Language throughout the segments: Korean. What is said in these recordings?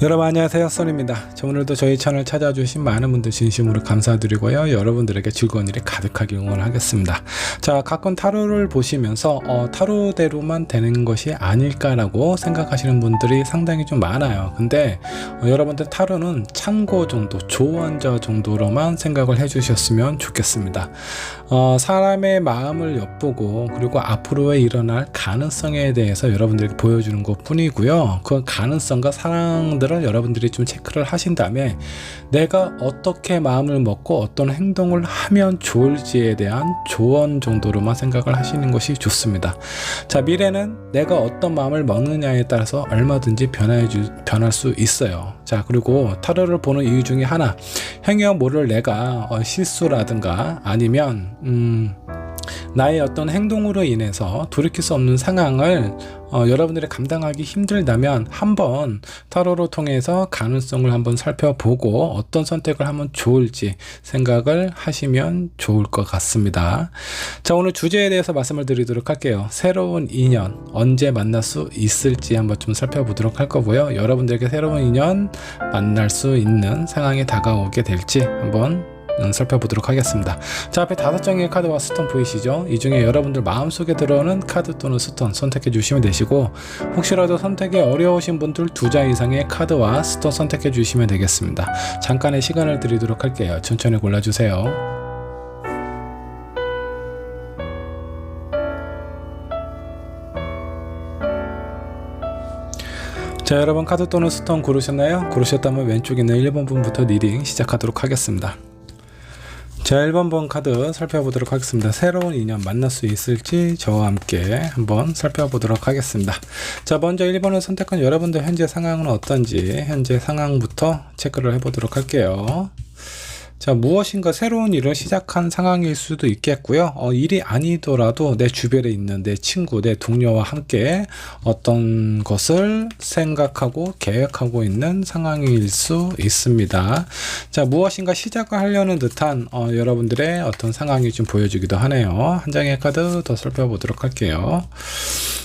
여러분 안녕하세요, 썬입니다. 오늘도 저희 채널 찾아주신 많은 분들 진심으로 감사드리고요, 여러분들에게 즐거운 일이 가득하게 응원하겠습니다. 자, 가끔 타로를 보시면서 타로대로만 되는 것이 아닐까라고 생각하시는 분들이 상당히 좀 많아요. 근데 여러분들 타로는 참고 정도, 조언자 정도로만 생각을 해주셨으면 좋겠습니다. 사람의 마음을 엿보고 그리고 앞으로의 일어날 가능성에 대해서 여러분들에게 보여주는 것 뿐이고요, 그 가능성과 상황들을 여러분들이 좀 체크를 하신 다음에 내가 어떻게 마음을 먹고 어떤 행동을 하면 좋을지에 대한 조언 정도로만 생각을 하시는 것이 좋습니다. 자, 미래는 내가 어떤 마음을 먹느냐에 따라서 얼마든지 변할 수 있어요. 자, 그리고 타로를 보는 이유 중에 하나, 행여 모를 내가 실수라든가 아니면 나의 어떤 행동으로 인해서 돌이킬 수 없는 상황을 여러분들이 감당하기 힘들다면 한번 타로를 통해서 가능성을 한번 살펴보고 어떤 선택을 하면 좋을지 생각을 하시면 좋을 것 같습니다. 자, 오늘 주제에 대해서 말씀을 드리도록 할게요. 새로운 인연 언제 만날 수 있을지 한번 좀 살펴보도록 할 거고요, 여러분들에게 새로운 인연 만날 수 있는 상황이 다가오게 될지 한번 살펴보도록 하겠습니다. 자, 앞에 5장의 카드와 스톤 보이시죠? 이 중에 여러분들 마음속에 들어오는 카드 또는 스톤 선택해 주시면 되시고, 혹시라도 선택이 어려우신 분들 2장 이상의 카드와 스톤 선택해 주시면 되겠습니다. 잠깐의 시간을 드리도록 할게요. 천천히 골라주세요. 자, 여러분 카드 또는 스톤 고르셨나요? 고르셨다면 왼쪽에 있는 1번 분부터 리딩 시작하도록 하겠습니다. 자, 1번 번 카드 살펴보도록 하겠습니다. 새로운 인연 만날 수 있을지 저와 함께 한번 살펴보도록 하겠습니다. 자, 먼저 1번을 선택한 여러분들 현재 상황은 어떤지 현재 상황부터 체크를 해보도록 할게요. 자, 무엇인가 새로운 일을 시작한 상황일 수도 있겠고요, 일이 아니더라도 내 주변에 있는 내 친구, 내 동료와 함께 어떤 것을 생각하고 계획하고 있는 상황일 수 있습니다. 자, 무엇인가 시작을 하려는 듯한 여러분들의 어떤 상황이 좀 보여지기도 하네요. 한 장의 카드 더 살펴보도록 할게요.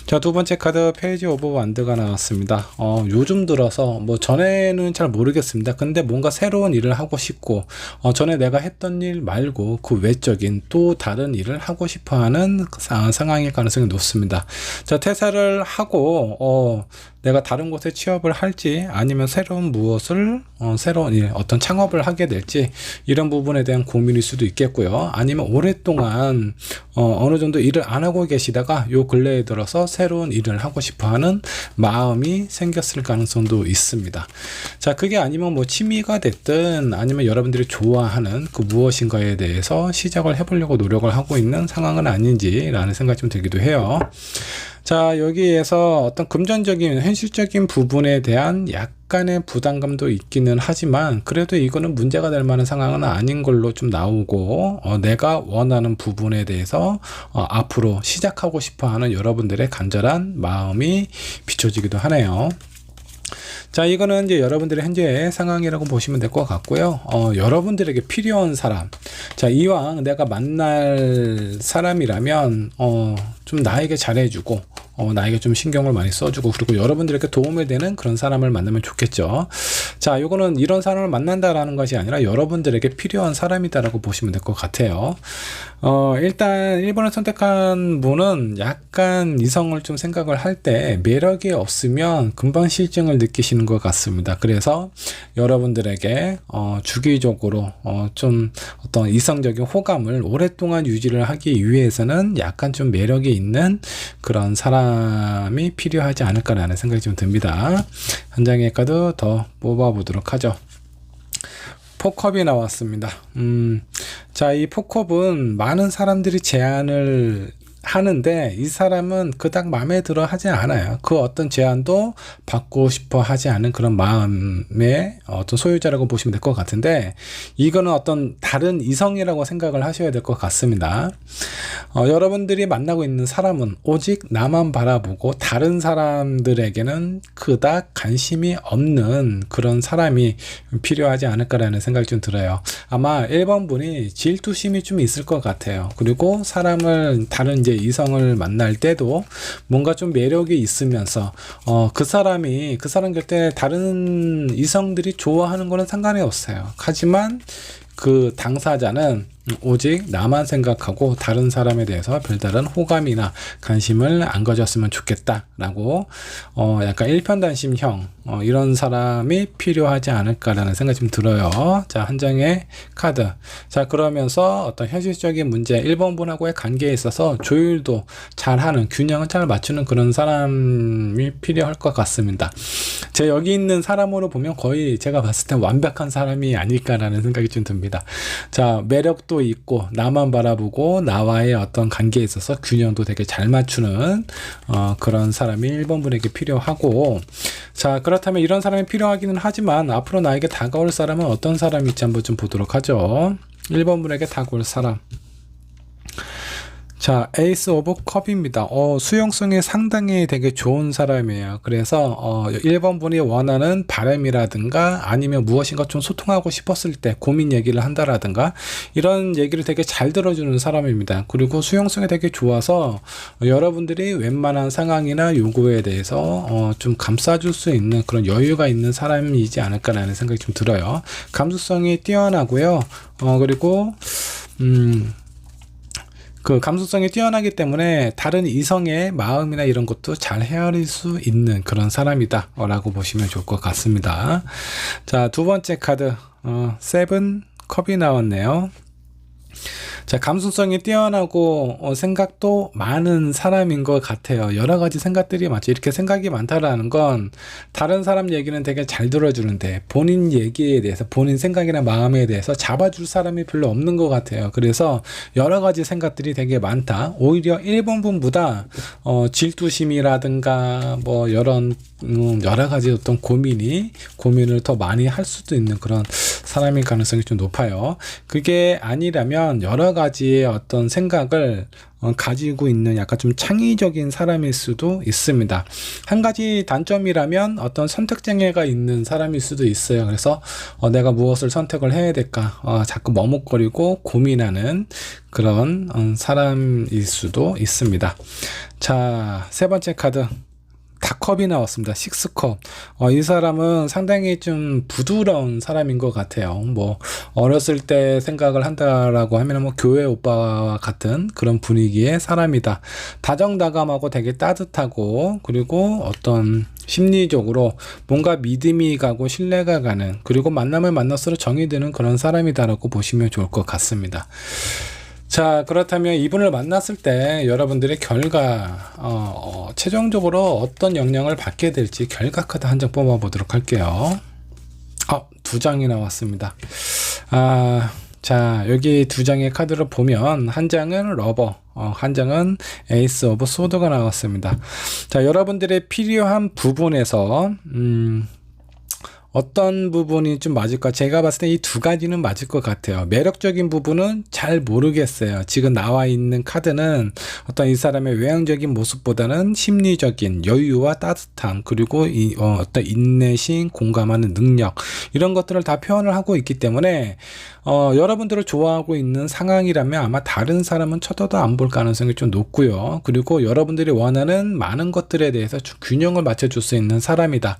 자, 두 번째 카드 페이지 오브 완드가 나왔습니다. 요즘 들어서 뭐 전에는 잘 모르겠습니다. 근데 뭔가 새로운 일을 하고 싶고 전에 내가 했던 일 말고 그 외적인 또 다른 일을 하고 싶어하는 상황일 가능성이 높습니다. 자, 퇴사를 하고 내가 다른 곳에 취업을 할지 아니면 새로운 무엇을 새로운 일, 어떤 창업을 하게 될지 이런 부분에 대한 고민일 수도 있겠고요, 아니면 오랫동안 어느 정도 일을 안 하고 계시다가 요 근래에 들어서 새로운 일을 하고 싶어하는 마음이 생겼을 가능성도 있습니다. 자, 그게 아니면 뭐 취미가 됐든 아니면 여러분들이 좋아하는 그 무엇인가에 대해서 시작을 해보려고 노력을 하고 있는 상황은 아닌지라는 생각이 좀 들기도 해요. 자, 여기에서 어떤 금전적인 현실적인 부분에 대한 약간의 부담감도 있기는 하지만 그래도 이거는 문제가 될 만한 상황은 아닌 걸로 좀 나오고, 내가 원하는 부분에 대해서 앞으로 시작하고 싶어하는 여러분들의 간절한 마음이 비춰지기도 하네요. 자, 이거는 이제 여러분들의 현재의 상황이라고 보시면 될 것 같고요. 여러분들에게 필요한 사람, 자, 이왕 내가 만날 사람이라면 좀 나에게 잘해주고 나에게 좀 신경을 많이 써주고 그리고 여러분들에게 도움이 되는 그런 사람을 만나면 좋겠죠. 자, 요거는 이런 사람을 만난다라는 것이 아니라 여러분들에게 필요한 사람이다라고 보시면 될 것 같아요. 일단 1번을 선택한 분은 약간 이성을 좀 생각을 할 때 매력이 없으면 금방 실증을 느끼시는 것 같습니다. 그래서 여러분들에게 주기적으로 좀 어떤 이성적인 호감을 오랫동안 유지를 하기 위해서는 약간 좀 매력이 있는 그런 사람이 필요하지 않을까라는 생각이 좀 듭니다. 한 장의 카드 더 뽑아보도록 하죠. 포컵이 나왔습니다. 자, 이 포컵은 많은 사람들이 제안을 하는데 이 사람은 그닥 마음에 들어 하지 않아요. 그 어떤 제안도 받고 싶어 하지 않은 그런 마음의 어떤 소유자라고 보시면 될 것 같은데, 이거는 어떤 다른 이성이라고 생각을 하셔야 될 것 같습니다. 여러분들이 만나고 있는 사람은 오직 나만 바라보고 다른 사람들에게는 그닥 관심이 없는 그런 사람이 필요하지 않을까라는 생각이 좀 들어요. 아마 1번 분이 질투심이 좀 있을 것 같아요. 그리고 사람을 다른 이제 이제 이성을 만날 때도 뭔가 좀 매력이 있으면서 그 사람 곁에 다른 이성들이 좋아하는 거는 상관이 없어요. 하지만 그 당사자는 오직 나만 생각하고 다른 사람에 대해서 별다른 호감이나 관심을 안 가졌으면 좋겠다라고 약간 일편단심형 이런 사람이 필요하지 않을까라는 생각이 좀 들어요. 자, 한 장의 카드. 자, 그러면서 어떤 현실적인 문제 1번 분하고의 관계에 있어서 조율도 잘하는, 균형을 잘 맞추는 그런 사람이 필요할 것 같습니다. 제 여기 있는 사람으로 보면 거의 제가 봤을 때 완벽한 사람이 아닐까라는 생각이 좀 듭니다. 자, 매력도 있고 나만 바라보고 나와의 어떤 관계에 있어서 균형도 되게 잘 맞추는 그런 사람이 1번 분에게 필요하고, 자, 그렇다면 이런 사람이 필요하기는 하지만 앞으로 나에게 다가올 사람은 어떤 사람일지 한번 좀 보도록 하죠. 1번 분에게 다가올 사람. 자, 에이스 오브 컵입니다. 수용성이 상당히 되게 좋은 사람이에요. 그래서 1번 분이 원하는 바람이라든가 아니면 무엇인가 좀 소통하고 싶었을 때 고민 얘기를 한다라든가 이런 얘기를 되게 잘 들어주는 사람입니다. 그리고 수용성이 되게 좋아서 여러분들이 웬만한 상황이나 요구에 대해서 좀 감싸줄 수 있는 그런 여유가 있는 사람이지 않을까라는 생각이 좀 들어요. 감수성이 뛰어나고요. 그리고 그 감수성이 뛰어나기 때문에 다른 이성의 마음이나 이런 것도 잘 헤아릴 수 있는 그런 사람이다 라고 보시면 좋을 것 같습니다. 자, 두 번째 카드 세븐 컵이 나왔네요. 자, 감수성이 뛰어나고 생각도 많은 사람인 것 같아요. 여러 가지 생각들이 많죠. 이렇게 생각이 많다라는 건 다른 사람 얘기는 되게 잘 들어주는데 본인 얘기에 대해서, 본인 생각이나 마음에 대해서 잡아줄 사람이 별로 없는 것 같아요. 그래서 여러 가지 생각들이 되게 많다. 오히려 1번 분보다 질투심이라든가 뭐 여러 가지 어떤 고민을 더 많이 할 수도 있는 그런 사람일 가능성이 좀 높아요. 그게 아니라면 여러 가지의 어떤 생각을 가지고 있는 약간 좀 창의적인 사람일 수도 있습니다. 한 가지 단점이라면 어떤 선택장애가 있는 사람일 수도 있어요. 그래서 내가 무엇을 선택을 해야 될까 자꾸 머뭇거리고 고민하는 그런 사람일 수도 있습니다. 자, 세 번째 카드 다컵이 나왔습니다. 6컵. 이 사람은 상당히 좀 부드러운 사람인 것 같아요. 뭐 어렸을 때 생각을 한다라고 하면 뭐 교회 오빠와 같은 그런 분위기의 사람이다. 다정다감하고 되게 따뜻하고, 그리고 어떤 심리적으로 뭔가 믿음이 가고 신뢰가 가는, 그리고 만남을 만날수록 정이 드는 그런 사람이다라고 보시면 좋을 것 같습니다. 자, 그렇다면 이분을 만났을 때 여러분들의 결과 최종적으로 어떤 영향을 받게 될지 결과 카드 한 장 뽑아 보도록 할게요. 두 장이 나왔습니다. 자, 여기 두 장의 카드를 보면 한 장은 러버, 한 장은 에이스 오브 소드가 나왔습니다. 자, 여러분들의 필요한 부분에서 어떤 부분이 좀 맞을까? 제가 봤을 때 이 두 가지는 맞을 것 같아요. 매력적인 부분은 잘 모르겠어요. 지금 나와 있는 카드는 어떤 이 사람의 외향적인 모습보다는 심리적인 여유와 따뜻함, 그리고 어떤 인내심, 공감하는 능력, 이런 것들을 다 표현을 하고 있기 때문에 여러분들을 좋아하고 있는 상황이라면 아마 다른 사람은 쳐다도 안 볼 가능성이 좀 높고요. 그리고 여러분들이 원하는 많은 것들에 대해서 균형을 맞춰줄 수 있는 사람이다.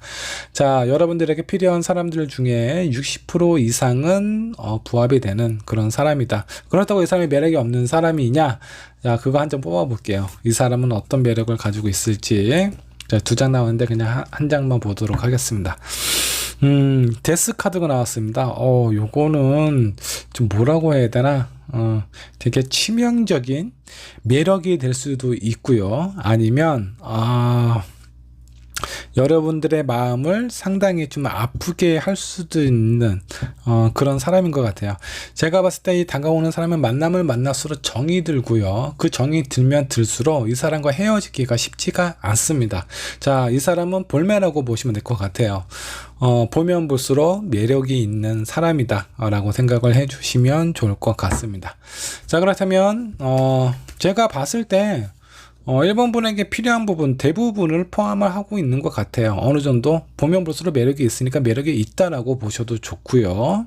자, 여러분들에게 필요한 사람들 중에 60% 이상은 부합이 되는 그런 사람이다. 그렇다고 이 사람이 매력이 없는 사람이냐? 자, 그거 한 장 뽑아 볼게요. 이 사람은 어떤 매력을 가지고 있을지. 자, 두 장 나왔는데 그냥 한 장만 보도록 하겠습니다. 데스 카드가 나왔습니다. 요거는 좀 뭐라고 해야 되나? 되게 치명적인 매력이 될 수도 있고요. 아니면 여러분들의 마음을 상당히 좀 아프게 할 수도 있는 그런 사람인 것 같아요. 제가 봤을 때 이 다가오는 사람은 만남을 만날수록 정이 들고요. 그 정이 들면 들수록 이 사람과 헤어지기가 쉽지가 않습니다. 자, 이 사람은 볼매라고 보시면 될 것 같아요. 보면 볼수록 매력이 있는 사람이다 라고 생각을 해주시면 좋을 것 같습니다. 자, 그렇다면 제가 봤을 때 1번 분에게 필요한 부분 대부분을 포함을 하고 있는 것 같아요. 어느 정도 보면 볼수록 매력이 있으니까 매력이 있다라고 보셔도 좋고요.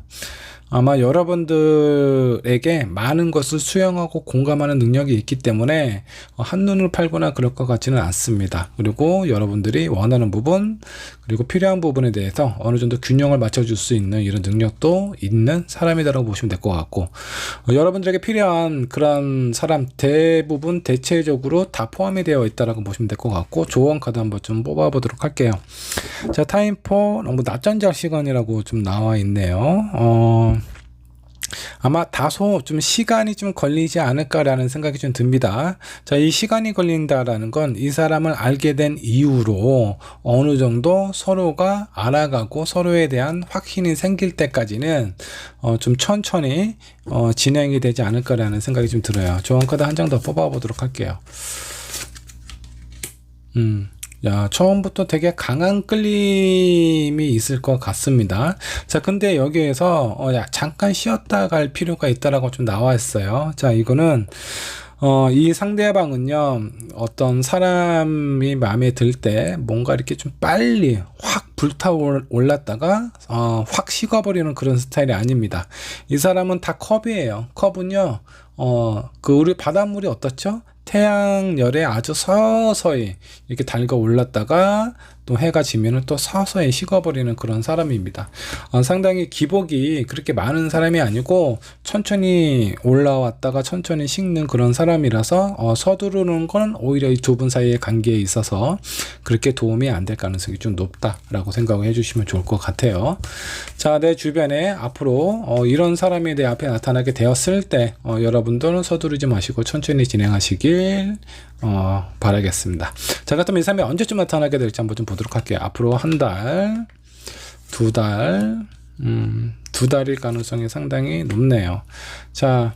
아마 여러분들에게 많은 것을 수용하고 공감하는 능력이 있기 때문에 한눈을 팔거나 그럴 것 같지는 않습니다. 그리고 여러분들이 원하는 부분 그리고 필요한 부분에 대해서 어느 정도 균형을 맞춰줄 수 있는 이런 능력도 있는 사람이라고 보시면 될 것 같고, 여러분들에게 필요한 그런 사람 대부분 대체적으로 다 포함이 되어 있다라고 보시면 될 것 같고, 조언 카드 한번 좀 뽑아보도록 할게요. 자, 타임포 너무 낮잠잘 시간이라고 좀 나와 있네요. 아마 다소 좀 시간이 좀 걸리지 않을까라는 생각이 좀 듭니다. 자, 이 시간이 걸린다라는 건 이 사람을 알게 된 이후로 어느 정도 서로가 알아가고 서로에 대한 확신이 생길 때까지는 좀 천천히 진행이 되지 않을까라는 생각이 좀 들어요. 조언 카드 한 장 더 뽑아보도록 할게요. 야, 처음부터 되게 강한 끌림이 있을 것 같습니다. 자, 근데 여기에서 잠깐 쉬었다 갈 필요가 있다라고 좀 나와 있어요. 자, 이거는 이 상대방은요, 어떤 사람이 마음에 들 때 뭔가 이렇게 좀 빨리 확 불타올랐다가 확 식어버리는 그런 스타일이 아닙니다. 이 사람은 다 컵이에요. 컵은요, 우리 바닷물이 어떻죠? 태양열에 아주 서서히 이렇게 달궈 올랐다가 또 해가 지면은 또 서서히 식어버리는 그런 사람입니다. 상당히 기복이 그렇게 많은 사람이 아니고 천천히 올라왔다가 천천히 식는 그런 사람이라서 서두르는 건 오히려 이 두 분 사이의 관계에 있어서 그렇게 도움이 안 될 가능성이 좀 높다라고 생각을 해주시면 좋을 것 같아요. 자, 내 주변에 앞으로 이런 사람이 내 앞에 나타나게 되었을 때 여러분들은 서두르지 마시고 천천히 진행하시길 바라겠습니다. 자, 그렇다면 이 사람이 언제쯤 나타나게 될지 한번 좀 보도록 할게요. 앞으로 한 달, 두 달, 두 달일 가능성이 상당히 높네요. 자,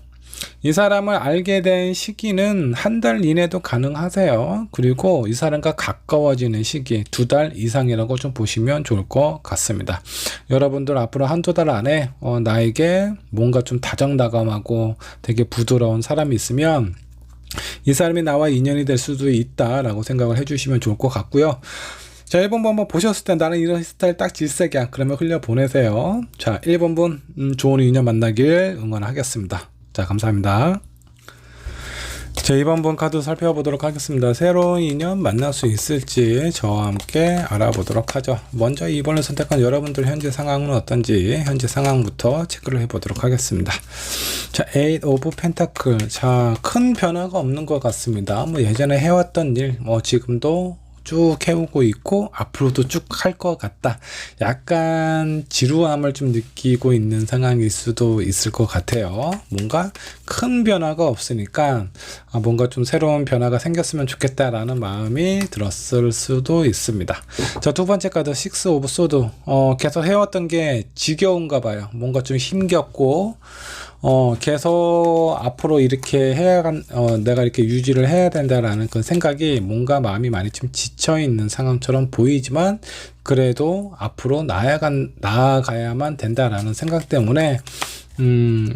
이 사람을 알게 된 시기는 한 달 이내도 가능하세요. 그리고 이 사람과 가까워지는 시기 두 달 이상이라고 좀 보시면 좋을 것 같습니다. 여러분들 앞으로 한두 달 안에 나에게 뭔가 좀 다정다감하고 되게 부드러운 사람이 있으면 이 사람이 나와 인연이 될 수도 있다라고 생각을 해주시면 좋을 것 같고요. 자, 1번 분 한번 보셨을 때 나는 이런 스타일 딱 질색이야. 그러면 흘려보내세요. 자, 1번 분 좋은 인연 만나길 응원하겠습니다. 자, 감사합니다. 자, 2번 분 카드 살펴보도록 하겠습니다. 새로운 인연 만날 수 있을지 저와 함께 알아보도록 하죠. 먼저 2번을 선택한 여러분들 현재 상황은 어떤지 현재 상황부터 체크를 해보도록 하겠습니다. 자, 8 오브 펜타클. 자, 큰 변화가 없는 것 같습니다. 뭐 예전에 해왔던 일, 지금도 쭉 해오고 있고 앞으로도 쭉 할 것 같다. 약간 지루함을 좀 느끼고 있는 상황일 수도 있을 것 같아요. 뭔가 큰 변화가 없으니까 뭔가 좀 새로운 변화가 생겼으면 좋겠다라는 마음이 들었을 수도 있습니다. 자, 두 번째 카드 6 오브 소드. 계속 해왔던 게 지겨운가 봐요. 뭔가 좀 힘겹고 계속 앞으로 이렇게 내가 이렇게 유지를 해야 된다라는 그 생각이 뭔가 마음이 많이 좀 지쳐있는 상황처럼 보이지만 그래도 앞으로 나아가야만 된다라는 생각 때문에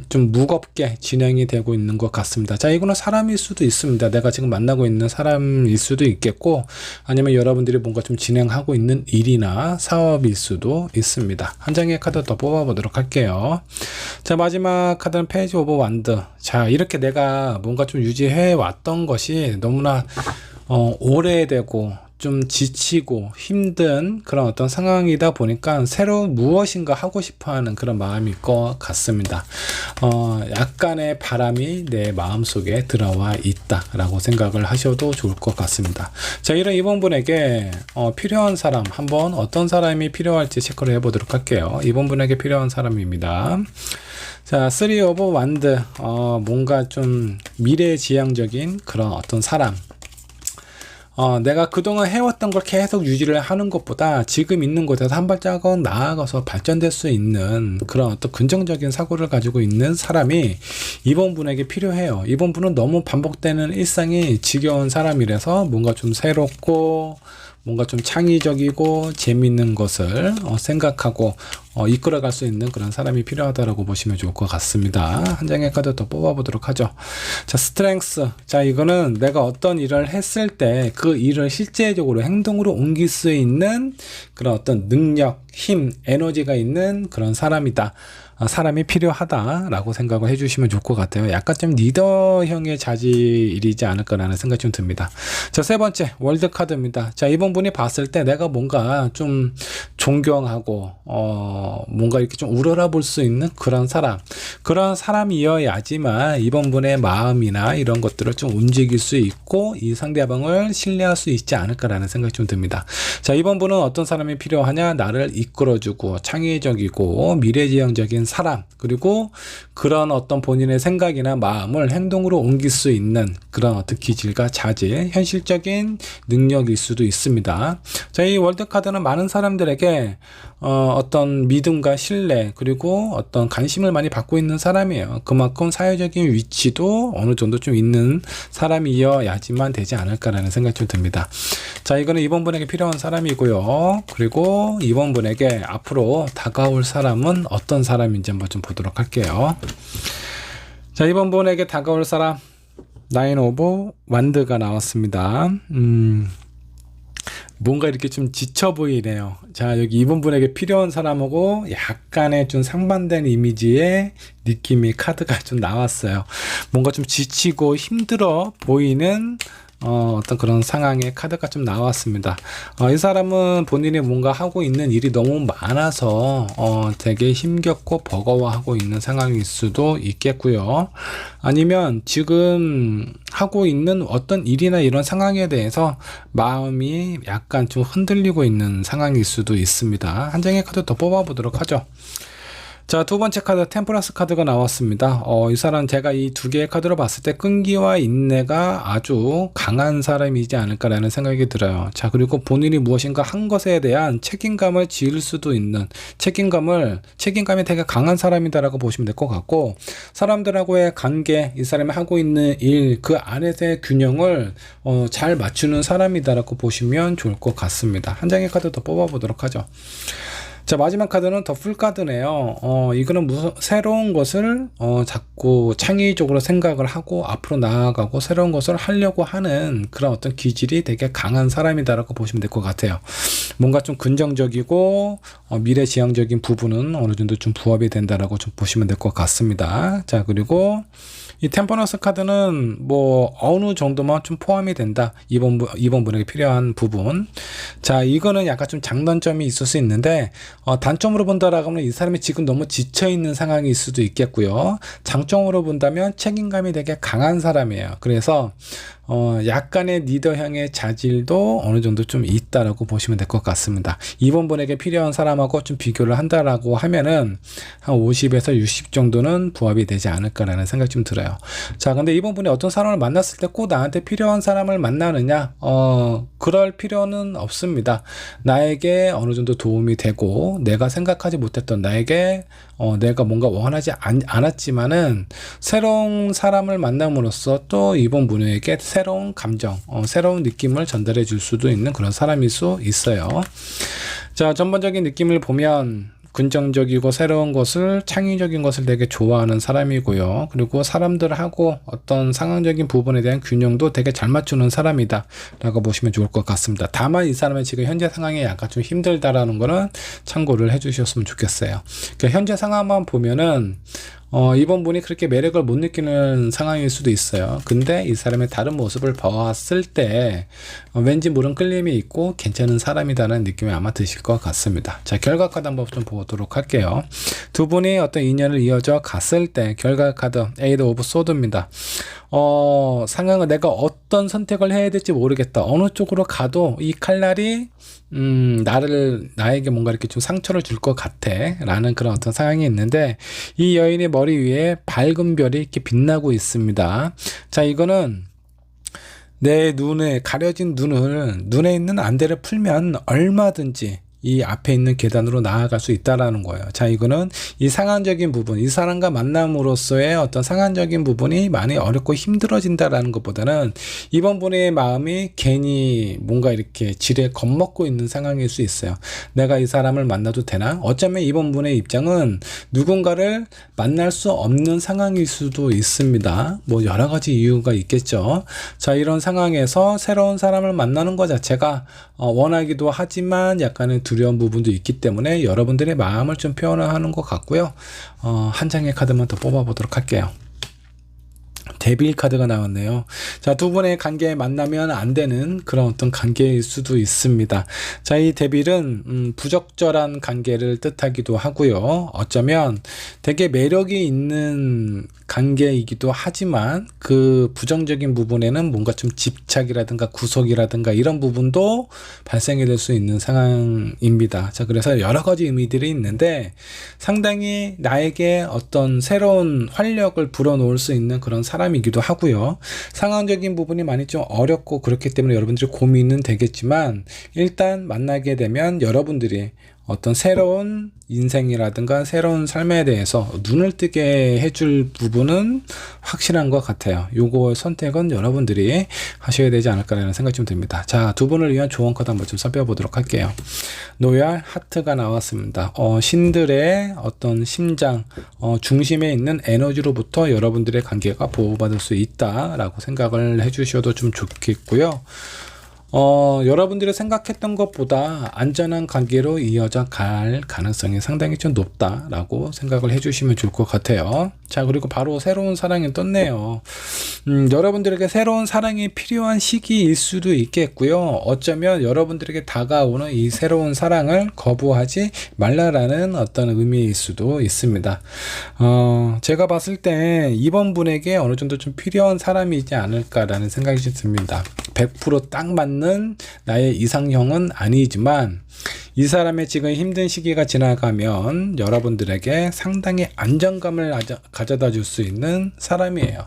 좀 무겁게 진행이 되고 있는 것 같습니다. 자, 이거는 사람일 수도 있습니다. 내가 지금 만나고 있는 사람일 수도 있겠고 아니면 여러분들이 뭔가 좀 진행하고 있는 일이나 사업일 수도 있습니다. 한 장의 카드 더 뽑아보도록 할게요. 자, 마지막 카드는 페이지 오브 완드. 자, 이렇게 내가 뭔가 좀 유지해 왔던 것이 너무나 오래되고 좀 지치고 힘든 그런 어떤 상황이다 보니까 새로운 무엇인가 하고 싶어하는 그런 마음일 것 같습니다. 약간의 바람이 내 마음속에 들어와 있다라고 생각을 하셔도 좋을 것 같습니다. 자, 이런 이번 분에게 필요한 사람 한번 어떤 사람이 필요할지 체크를 해보도록 할게요. 이번 분에게 필요한 사람입니다. 자, 3 오브 완드. 뭔가 좀 미래지향적인 그런 어떤 사람. 내가 그동안 해왔던 걸 계속 유지를 하는 것보다 지금 있는 곳에서 한 발자국 나아가서 발전될 수 있는 그런 어떤 긍정적인 사고를 가지고 있는 사람이 이번 분에게 필요해요. 이번 분은 너무 반복되는 일상이 지겨운 사람이라서 뭔가 좀 새롭고 뭔가 좀 창의적이고 재밌는 것을 생각하고 이끌어갈 수 있는 그런 사람이 필요하다라고 보시면 좋을 것 같습니다. 한 장의 카드 더 뽑아보도록 하죠. 자, 스트렝스. 자, 이거는 내가 어떤 일을 했을 때 그 일을 실제적으로 행동으로 옮길 수 있는 그런 어떤 능력, 힘, 에너지가 있는 그런 사람이다. 사람이 필요하다라고 생각을 해주시면 좋을 것 같아요. 약간 좀 리더형의 자질이지 않을까라는 생각이 좀 듭니다. 자, 세 번째 월드 카드입니다. 자, 이번 분이 봤을 때 내가 뭔가 좀 존경하고 뭔가 이렇게 좀 우러러 볼 수 있는 그런 사람이어야지만 이번 분의 마음이나 이런 것들을 좀 움직일 수 있고 이 상대방을 신뢰할 수 있지 않을까라는 생각이 좀 듭니다. 자, 이번 분은 어떤 사람이 필요하냐? 나를 이끌어주고 창의적이고 미래지향적인 사람, 그리고 그런 어떤 본인의 생각이나 마음을 행동으로 옮길 수 있는 그런 어떤 기질과 자질, 현실적인 능력일 수도 있습니다. 자, 이 월드카드는 많은 사람들에게 어떤 믿음과 신뢰, 그리고 어떤 관심을 많이 받고 있는 사람이에요. 그만큼 사회적인 위치도 어느 정도 좀 있는 사람이어야지만 되지 않을까라는 생각이 좀 듭니다. 자, 이거는 이번 분에게 필요한 사람이고요. 그리고 이번 분에게 앞으로 다가올 사람은 어떤 사람인지 한번 좀 보도록 할게요. 자, 이번 분에게 다가올 사람, 나인 오브 완드가 나왔습니다. 뭔가 이렇게 좀 지쳐 보이네요. 자, 여기 이번 분에게 필요한 사람하고 약간의 좀 상반된 이미지의 느낌의 카드가 좀 나왔어요. 뭔가 좀 지치고 힘들어 보이는 어떤 그런 상황의 카드가 좀 나왔습니다. 이 사람은 본인이 뭔가 하고 있는 일이 너무 많아서 되게 힘겹고 버거워하고 있는 상황일 수도 있겠고요. 아니면 지금 하고 있는 어떤 일이나 이런 상황에 대해서 마음이 약간 좀 흔들리고 있는 상황일 수도 있습니다. 한 장의 카드 더 뽑아보도록 하죠. 자, 두 번째 카드 템퍼런스 카드가 나왔습니다. 이 사람 제가 이 두 개의 카드로 봤을 때 끈기와 인내가 아주 강한 사람이지 않을까라는 생각이 들어요. 자, 그리고 본인이 무엇인가 한 것에 대한 책임감을 지을 수도 있는 책임감이 되게 강한 사람이다라고 보시면 될 것 같고, 사람들하고의 관계, 이 사람이 하고 있는 일, 그 안에서의 균형을 잘 맞추는 사람이다라고 보시면 좋을 것 같습니다. 한 장의 카드 더 뽑아보도록 하죠. 자, 마지막 카드는 더 풀 카드네요. 이거는 무슨 새로운 것을 자꾸 창의적으로 생각을 하고 앞으로 나아가고 새로운 것을 하려고 하는 그런 어떤 기질이 되게 강한 사람이다라고 보시면 될 것 같아요. 뭔가 좀 긍정적이고 미래지향적인 부분은 어느 정도 좀 부합이 된다라고 좀 보시면 될 것 같습니다. 자, 그리고 이 템퍼런스 카드는 뭐 어느 정도만 좀 포함이 된다. 이번 분에게 필요한 부분. 자, 이거는 약간 좀 장단점이 있을 수 있는데 단점으로 본다라고 하면 이 사람이 지금 너무 지쳐 있는 상황일 수도 있겠고요. 장점으로 본다면 책임감이 되게 강한 사람이에요. 그래서 약간의 리더형의 자질도 어느 정도 좀 있다라고 보시면 될 것 같습니다. 이번 분에게 필요한 사람하고 좀 비교를 한다라고 하면은 한 50에서 60 정도는 부합이 되지 않을까라는 생각이 좀 들어요. 자, 근데 이번 분이 어떤 사람을 만났을 때 꼭 나한테 필요한 사람을 만나느냐? 그럴 필요는 없습니다. 나에게 어느 정도 도움이 되고 내가 생각하지 못했던 나에게 내가 뭔가 원하지 않았지만은 새로운 사람을 만남으로써 또 이번 분에게 새로운 감정, 새로운 느낌을 전달해 줄 수도 있는 그런 사람일 수 있어요. 자, 전반적인 느낌을 보면 긍정적이고 새로운 것을, 창의적인 것을 되게 좋아하는 사람이고요. 그리고 사람들하고 어떤 상황적인 부분에 대한 균형도 되게 잘 맞추는 사람이다 라고 보시면 좋을 것 같습니다. 다만 이 사람은 지금 현재 상황이 약간 좀 힘들다라는 거는 참고를 해 주셨으면 좋겠어요. 그러니까 현재 상황만 보면은 이번 분이 그렇게 매력을 못 느끼는 상황일 수도 있어요. 근데 이 사람의 다른 모습을 봤을 때 왠지 모른 끌림이 있고 괜찮은 사람이라는 느낌이 아마 드실 것 같습니다. 자, 결과 카드 한번 좀 보도록 할게요. 두 분이 어떤 인연을 이어져 갔을 때 결과 카드 에이드 오브 소드입니다. 상황을 내가 어떤 선택을 해야 될지 모르겠다. 어느 쪽으로 가도 이 칼날이 나에게 뭔가 이렇게 좀 상처를 줄 것 같아 라는 그런 어떤 상황이 있는데, 이 여인의 머리 위에 밝은 별이 이렇게 빛나고 있습니다. 자, 이거는 내 눈에 가려진 눈에 있는 안대를 풀면 얼마든지 이 앞에 있는 계단으로 나아갈 수 있다라는 거예요. 자, 이거는 이 상황적인 부분, 이 사람과 만남으로써의 어떤 상황적인 부분이 많이 어렵고 힘들어진다라는 것보다는 이번 분의 마음이 괜히 뭔가 이렇게 지레 겁먹고 있는 상황일 수 있어요. 내가 이 사람을 만나도 되나? 어쩌면 이번 분의 입장은 누군가를 만날 수 없는 상황일 수도 있습니다. 뭐 여러 가지 이유가 있겠죠. 자, 이런 상황에서 새로운 사람을 만나는 것 자체가 원하기도 하지만 약간의 두려운 부분도 있기 때문에 여러분들의 마음을 좀 표현하는 것 같고요. 한 장의 카드만 더 뽑아보도록 할게요. 데빌 카드가 나왔네요. 자, 두 분의 관계에 만나면 안 되는 그런 어떤 관계일 수도 있습니다. 자, 이 데빌은 부적절한 관계를 뜻하기도 하고요. 어쩌면 되게 매력이 있는 관계이기도 하지만 그 부정적인 부분에는 뭔가 좀 집착이라든가 구속이라든가 이런 부분도 발생이 될 수 있는 상황입니다. 자, 그래서 여러 가지 의미들이 있는데 상당히 나에게 어떤 새로운 활력을 불어넣을 수 있는 그런 사람이기도 하고요. 상황적인 부분이 많이 좀 어렵고 그렇기 때문에 여러분들이 고민은 되겠지만 일단 만나게 되면 여러분들이 어떤 새로운 인생이라든가 새로운 삶에 대해서 눈을 뜨게 해줄 부분은 확실한 것 같아요. 요거 선택은 여러분들이 하셔야 되지 않을까라는 생각이 좀 듭니다. 자, 두 분을 위한 조언 카드 한번 좀 살펴보도록 할게요. 노얄 하트가 나왔습니다. 신들의 어떤 심장, 중심에 있는 에너지로부터 여러분들의 관계가 보호받을 수 있다라고 생각을 해주셔도 좀 좋겠고요. 여러분들이 생각했던 것보다 안전한 관계로 이어져 갈 가능성이 상당히 좀 높다라고 생각을 해주시면 좋을 것 같아요. 자, 그리고 바로 새로운 사랑이 떴네요. 여러분들에게 새로운 사랑이 필요한 시기일 수도 있겠고요. 어쩌면 여러분들에게 다가오는 이 새로운 사랑을 거부하지 말라라는 어떤 의미일 수도 있습니다. 제가 봤을 때 이번 분에게 어느 정도 좀 필요한 사람이지 않을까라는 생각이 좀 듭니다. 100% 딱 맞는 나의 이상형은 아니지만 이 사람의 지금 힘든 시기가 지나가면 여러분들에게 상당히 안정감을 가져다 줄 수 있는 사람이에요.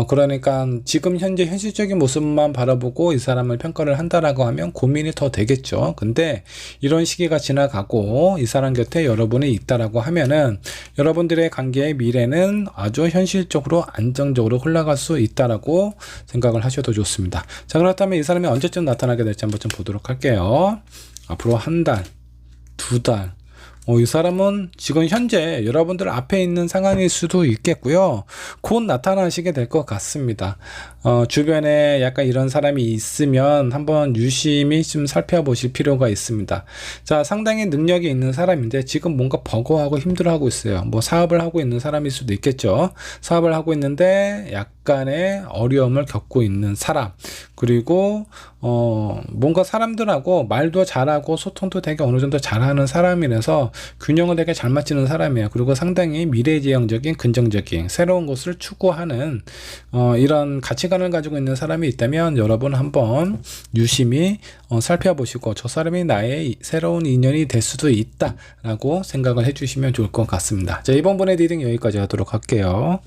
그러니까 지금 현재 현실적인 모습만 바라보고 이 사람을 평가를 한다라고 하면 고민이 더 되겠죠. 근데 이런 시기가 지나가고 이 사람 곁에 여러분이 있다라고 하면은 여러분들의 관계의 미래는 아주 현실적으로 안정적으로 흘러갈 수 있다라고 생각을 하셔도 좋습니다. 자, 그렇다면 이 사람이 언제쯤 나타나게 될지 한번 좀 보도록 할게요. 앞으로 한 달, 두 달. 이 사람은 지금 현재 여러분들 앞에 있는 상황일 수도 있겠고요. 곧 나타나시게 될 것 같습니다. 주변에 약간 이런 사람이 있으면 한번 유심히 좀 살펴보실 필요가 있습니다. 자, 상당히 능력이 있는 사람인데 지금 뭔가 버거워하고 힘들어하고 있어요. 뭐 사업을 하고 있는 사람일 수도 있겠죠. 사업을 하고 있는데 약간의 어려움을 겪고 있는 사람. 그리고 뭔가 사람들하고 말도 잘하고 소통도 되게 어느 정도 잘하는 사람이라서 균형을 되게 잘 맞추는 사람이에요. 그리고 상당히 미래지향적인 긍정적인 새로운 것을 추구하는 이런 가치관을 가지고 있는 사람이 있다면 여러분 한번 유심히 살펴보시고 저 사람이 나의 새로운 인연이 될 수도 있다라고 생각을 해주시면 좋을 것 같습니다. 자, 이번 번의 리딩 여기까지 하도록 할게요.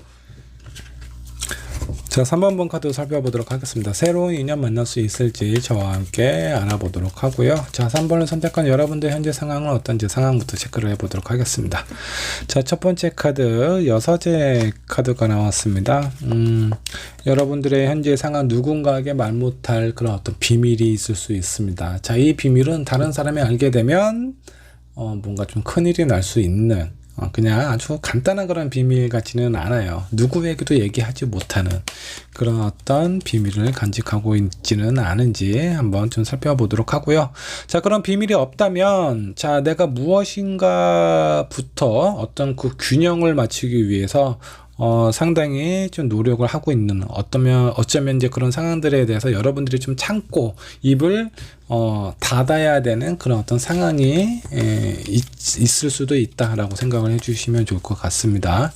자, 3번 카드 살펴보도록 하겠습니다. 새로운 인연 만날 수 있을지 저와 함께 알아보도록 하고요. 자, 3번을 선택한 여러분들 현재 상황은 어떤지 상황부터 체크를 해보도록 하겠습니다. 자, 첫 번째 카드 여서제 카드가 나왔습니다. 여러분들의 현재 상황 누군가에게 말 못할 그런 어떤 비밀이 있을 수 있습니다. 자, 이 비밀은 다른 사람이 알게 되면 뭔가 좀 큰일이 날 수 있는 그냥 아주 간단한 그런 비밀 같지는 않아요. 누구에게도 얘기하지 못하는 그런 어떤 비밀을 간직하고 있지는 않은지 한번 좀 살펴보도록 하고요. 자, 그런 비밀이 없다면 자, 내가 무엇인가부터 어떤 그 균형을 맞추기 위해서 상당히 좀 노력을 하고 있는 어쩌면 이제 그런 상황들에 대해서 여러분들이 좀 참고 입을 닫아야 되는 그런 어떤 상황이 있을 수도 있다라고 생각을 해주시면 좋을 것 같습니다.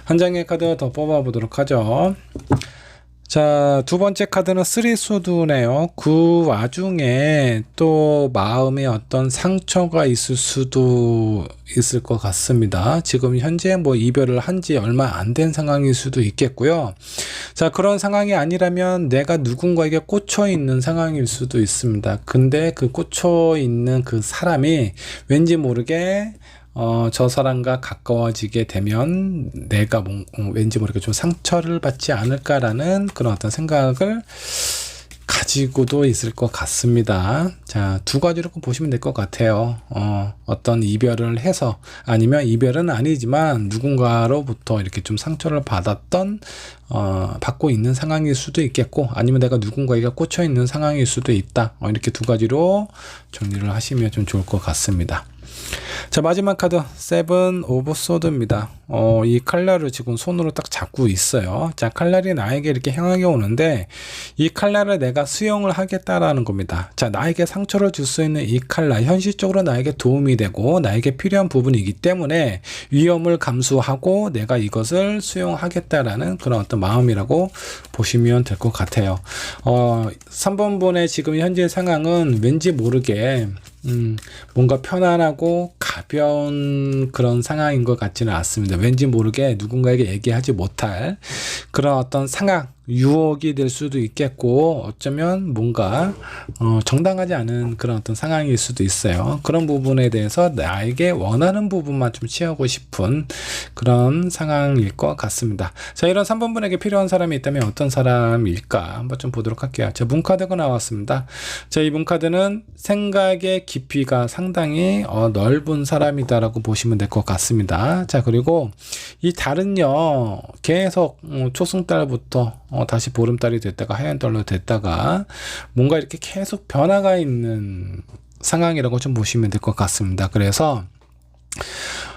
한 장의 카드 더 뽑아보도록 하죠. 자, 두 번째 카드는 쓰리소드네요. 그 와중에 또 마음에 어떤 상처가 있을 수도 있을 것 같습니다. 지금 현재 뭐 이별을 한 지 얼마 안 된 상황일 수도 있겠고요. 자, 그런 상황이 아니라면 내가 누군가에게 꽂혀 있는 상황일 수도 있습니다. 근데 그 꽂혀 있는 그 사람이 왠지 모르게 저 사람과 가까워지게 되면 내가 왠지 모르게 좀 상처를 받지 않을까라는 그런 어떤 생각을 가지고도 있을 것 같습니다. 자, 두 가지로 보시면 될 것 같아요. 어떤 이별을 해서 아니면 이별은 아니지만 누군가로부터 이렇게 좀 상처를 받았던 받고 있는 상황일 수도 있겠고 아니면 내가 누군가에게 꽂혀 있는 상황일 수도 있다. 이렇게 두 가지로 정리를 하시면 좀 좋을 것 같습니다. 자, 마지막 카드 세븐 오브 소드입니다. 이 칼날을 지금 손으로 딱 잡고 있어요. 자, 칼날이 나에게 이렇게 향하게 오는데 이 칼날을 내가 수용을 하겠다라는 겁니다. 자, 나에게 상처를 줄 수 있는 이 칼날 현실적으로 나에게 도움이 되고 나에게 필요한 부분이기 때문에 위험을 감수하고 내가 이것을 수용하겠다라는 그런 어떤 마음이라고 보시면 될 것 같아요. 3번 분의 지금 현재 상황은 왠지 모르게 뭔가 편안하고 가벼운 그런 상황인 것 같지는 않습니다. 왠지 모르게 누군가에게 얘기하지 못할 그런 어떤 상황, 유혹이 될 수도 있겠고 어쩌면 뭔가 정당하지 않은 그런 어떤 상황일 수도 있어요. 그런 부분에 대해서 나에게 원하는 부분만 좀 취하고 싶은 그런 상황일 것 같습니다. 자, 이런 3번 분에게 필요한 사람이 있다면 어떤 사람일까 한번 좀 보도록 할게요. 자, 문카드가 나왔습니다. 자, 이 문카드는 생각의 깊이가 상당히 넓은 사람이다라고 보시면 될 것 같습니다. 자, 그리고 이 달은요 계속 초승달부터 다시 보름달이 됐다가 하얀달로 됐다가 뭔가 이렇게 계속 변화가 있는 상황이라고 좀 보시면 될 것 같습니다. 그래서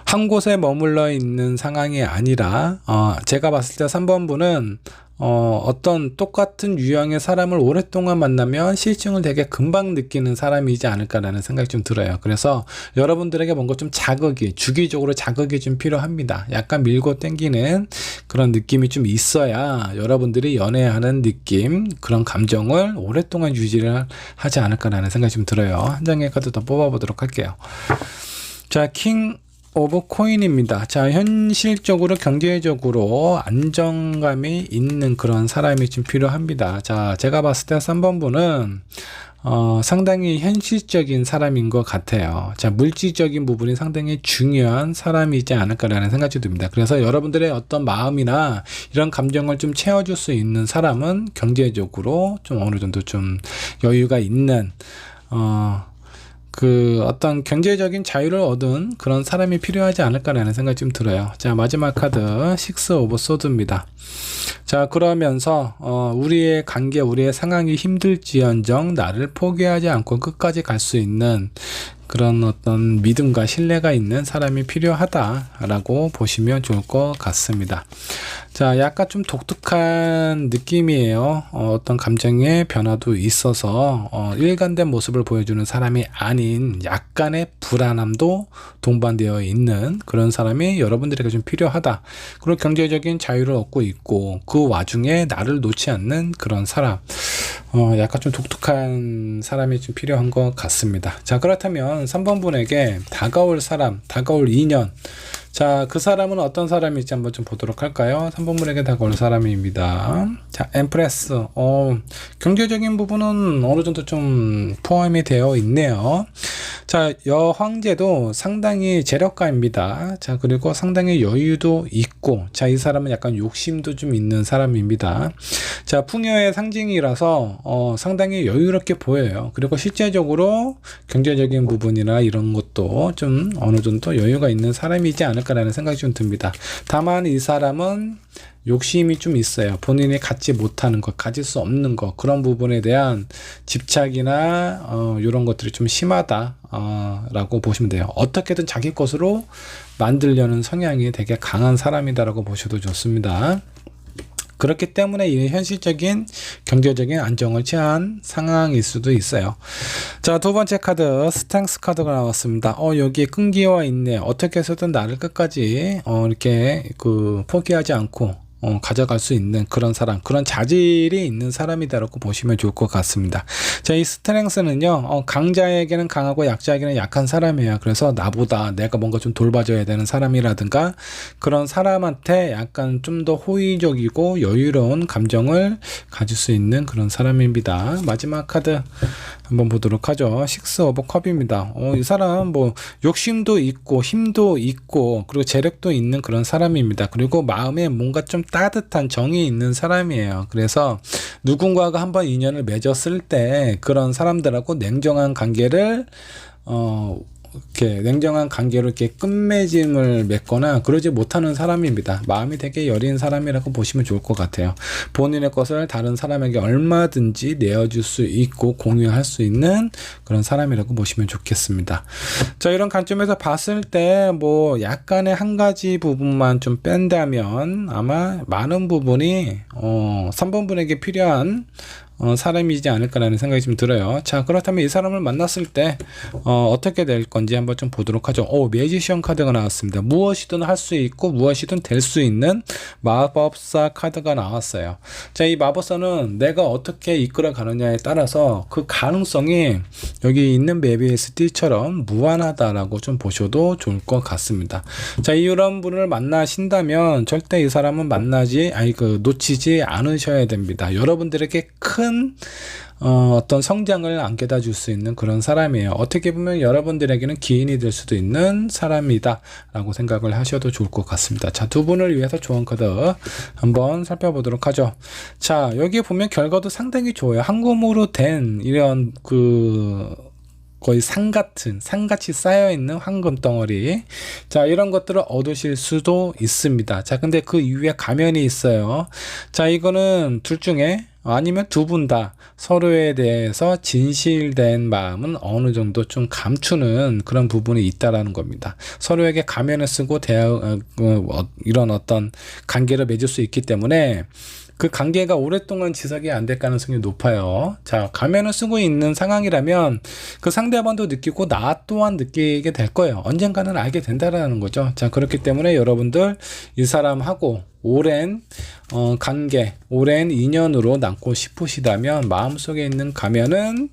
한 곳에 머물러 있는 상황이 아니라 제가 봤을 때 3번 분은 어떤 똑같은 유형의 사람을 오랫동안 만나면 실증을 되게 금방 느끼는 사람이지 않을까라는 생각이 좀 들어요. 그래서 여러분들에게 뭔가 좀 자극이 주기적으로 자극이 좀 필요합니다. 약간 밀고 당기는 그런 느낌이 좀 있어야 여러분들이 연애하는 느낌 그런 감정을 오랫동안 유지를 하지 않을까라는 생각이 좀 들어요. 한 장의 카드 더 뽑아보도록 할게요. 자, 킹 오브 코인입니다. 자, 현실적으로 경제적으로 안정감이 있는 그런 사람이 좀 필요합니다. 자, 제가 봤을 때 3번 분은 상당히 현실적인 사람인 것 같아요. 자, 물질적인 부분이 상당히 중요한 사람이지 않을까라는 생각이 듭니다. 그래서 여러분들의 어떤 마음이나 이런 감정을 좀 채워줄 수 있는 사람은 경제적으로 좀 어느 정도 좀 여유가 있는 그 어떤 경제적인 자유를 얻은 그런 사람이 필요하지 않을까라는 생각이 좀 들어요. 자, 마지막 카드 식스 오브 소드입니다. 자, 그러면서 우리의 관계, 우리의 상황이 힘들지언정 나를 포기하지 않고 끝까지 갈 수 있는 그런 어떤 믿음과 신뢰가 있는 사람이 필요하다라고 보시면 좋을 것 같습니다. 자, 약간 좀 독특한 느낌이에요. 어떤 감정의 변화도 있어서 일관된 모습을 보여주는 사람이 아닌 약간의 불안함도 동반되어 있는 그런 사람이 여러분들에게 좀 필요하다. 그리고 경제적인 자유를 얻고 있고 그 와중에 나를 놓지 않는 그런 사람. 약간 좀 독특한 사람이 좀 필요한 것 같습니다. 자, 그렇다면 3번 분에게 다가올 사람, 다가올 인연. 자, 그 사람은 어떤 사람일지 한번 좀 보도록 할까요? 3번 분에게 다가올 사람입니다. 자, 엠프레스. 경제적인 부분은 어느 정도 좀 포함이 되어 있네요. 자, 여황제도 상당히 재력가입니다. 자, 그리고 상당히 여유도 있고, 자, 이 사람은 약간 욕심도 좀 있는 사람입니다. 자, 풍요의 상징이라서 상당히 여유롭게 보여요. 그리고 실제적으로 경제적인 부분이나 이런 것도 좀 어느 정도 여유가 있는 사람이지 않을까라는 생각이 좀 듭니다. 다만 이 사람은 욕심이 좀 있어요. 본인이 갖지 못하는 것, 가질 수 없는 것, 그런 부분에 대한 집착이나 이런 것들이 좀 심하다 라고 보시면 돼요. 어떻게든 자기 것으로 만들려는 성향이 되게 강한 사람이다라고 보셔도 좋습니다. 그렇기 때문에 이 현실적인 경제적인 안정을 취한 상황일 수도 있어요. 자, 두 번째 카드 스탱스 카드가 나왔습니다. 여기 끈기와 있네. 어떻게 해서든 나를 끝까지 이렇게 포기하지 않고 가져갈 수 있는 그런 사람, 그런 자질이 있는 사람이다라고 보시면 좋을 것 같습니다. 자, 이 스트렝스는요, 강자에게는 강하고 약자에게는 약한 사람이에요. 그래서 나보다 내가 뭔가 좀 돌봐줘야 되는 사람이라든가 그런 사람한테 약간 좀 더 호의적이고 여유로운 감정을 가질 수 있는 그런 사람입니다. 마지막 카드 한번 보도록 하죠. 식스 오브 컵입니다. 이 사람 뭐 욕심도 있고 힘도 있고 그리고 재력도 있는 그런 사람입니다. 그리고 마음에 뭔가 좀 따뜻한 정이 있는 사람이에요. 그래서 누군가가 한번 인연을 맺었을 때 그런 사람들하고 냉정한 관계를 이렇게 냉정한 관계로 이렇게 끝맺음을 맺거나 그러지 못하는 사람입니다. 마음이 되게 여린 사람이라고 보시면 좋을 것 같아요. 본인의 것을 다른 사람에게 얼마든지 내어줄 수 있고 공유할 수 있는 그런 사람이라고 보시면 좋겠습니다. 자, 이런 관점에서 봤을 때 뭐 약간의 한 가지 부분만 좀 뺀다면 아마 많은 부분이 3번 분에게 필요한 사람이지 않을까라는 생각이 좀 들어요. 자, 그렇다면 이 사람을 만났을 때 어떻게 될 건지 한번 좀 보도록 하죠. 매지션 카드가 나왔습니다. 무엇이든 할 수 있고 무엇이든 될 수 있는 마법사 카드가 나왔어요. 자, 이 마법사는 내가 어떻게 이끌어 가느냐에 따라서 그 가능성이 여기 있는 메비우스띠처럼 무한하다라고 좀 보셔도 좋을 것 같습니다. 자, 이런 분을 만나신다면 절대 이 사람은 놓치지 않으셔야 됩니다. 여러분들에게 큰 어떤 성장을 안겨다 줄 수 있는 그런 사람이에요. 어떻게 보면 여러분들에게는 기인이 될 수도 있는 사람이다 라고 생각을 하셔도 좋을 것 같습니다. 자, 두 분을 위해서 조언 카드 한번 살펴보도록 하죠. 자, 여기 보면 결과도 상당히 좋아요. 황금으로 된 이런 거의 상같이 쌓여있는 황금 덩어리. 자, 이런 것들을 얻으실 수도 있습니다. 자, 근데 그 이후에 가면이 있어요. 자, 이거는 둘 중에 아니면 두 분 다 서로에 대해서 진실된 마음은 어느 정도 좀 감추는 그런 부분이 있다라는 겁니다. 서로에게 가면을 쓰고 이런 어떤 관계를 맺을 수 있기 때문에 그 관계가 오랫동안 지속이 안 될 가능성이 높아요. 자, 가면을 쓰고 있는 상황이라면 그 상대방도 느끼고 나 또한 느끼게 될 거예요. 언젠가는 알게 된다라는 거죠. 자, 그렇기 때문에 여러분들 이 사람하고 오랜 관계, 오랜 인연으로 남고 싶으시다면 마음속에 있는 가면은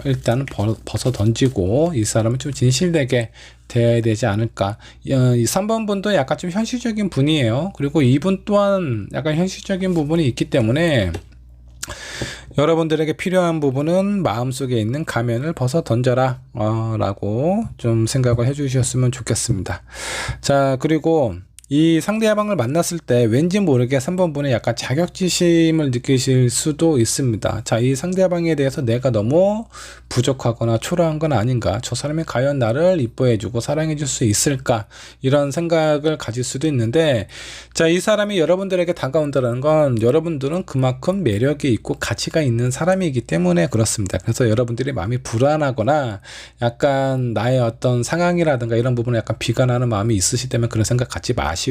일단 벗어 던지고 이 사람은 좀 진실되게 돼야 되지 않을까. 이 3번 분도 약간 좀 현실적인 분이에요. 그리고 이분 또한 약간 현실적인 부분이 있기 때문에 여러분들에게 필요한 부분은 마음속에 있는 가면을 벗어 던져라 라고 좀 생각을 해 주셨으면 좋겠습니다. 자, 그리고 이 상대방을 만났을 때 왠지 모르게 3번 분이 약간 자격지심을 느끼실 수도 있습니다. 자, 이 상대방에 대해서 내가 너무 부족하거나 초라한 건 아닌가, 저 사람이 과연 나를 이뻐해주고 사랑해줄 수 있을까, 이런 생각을 가질 수도 있는데, 자, 이 사람이 여러분들에게 다가온다는 건 여러분들은 그만큼 매력이 있고 가치가 있는 사람이기 때문에 그렇습니다. 그래서 여러분들이 마음이 불안하거나 약간 나의 어떤 상황이라든가 이런 부분에 약간 비관하는 마음이 있으시다면 그런 생각 갖지 마시고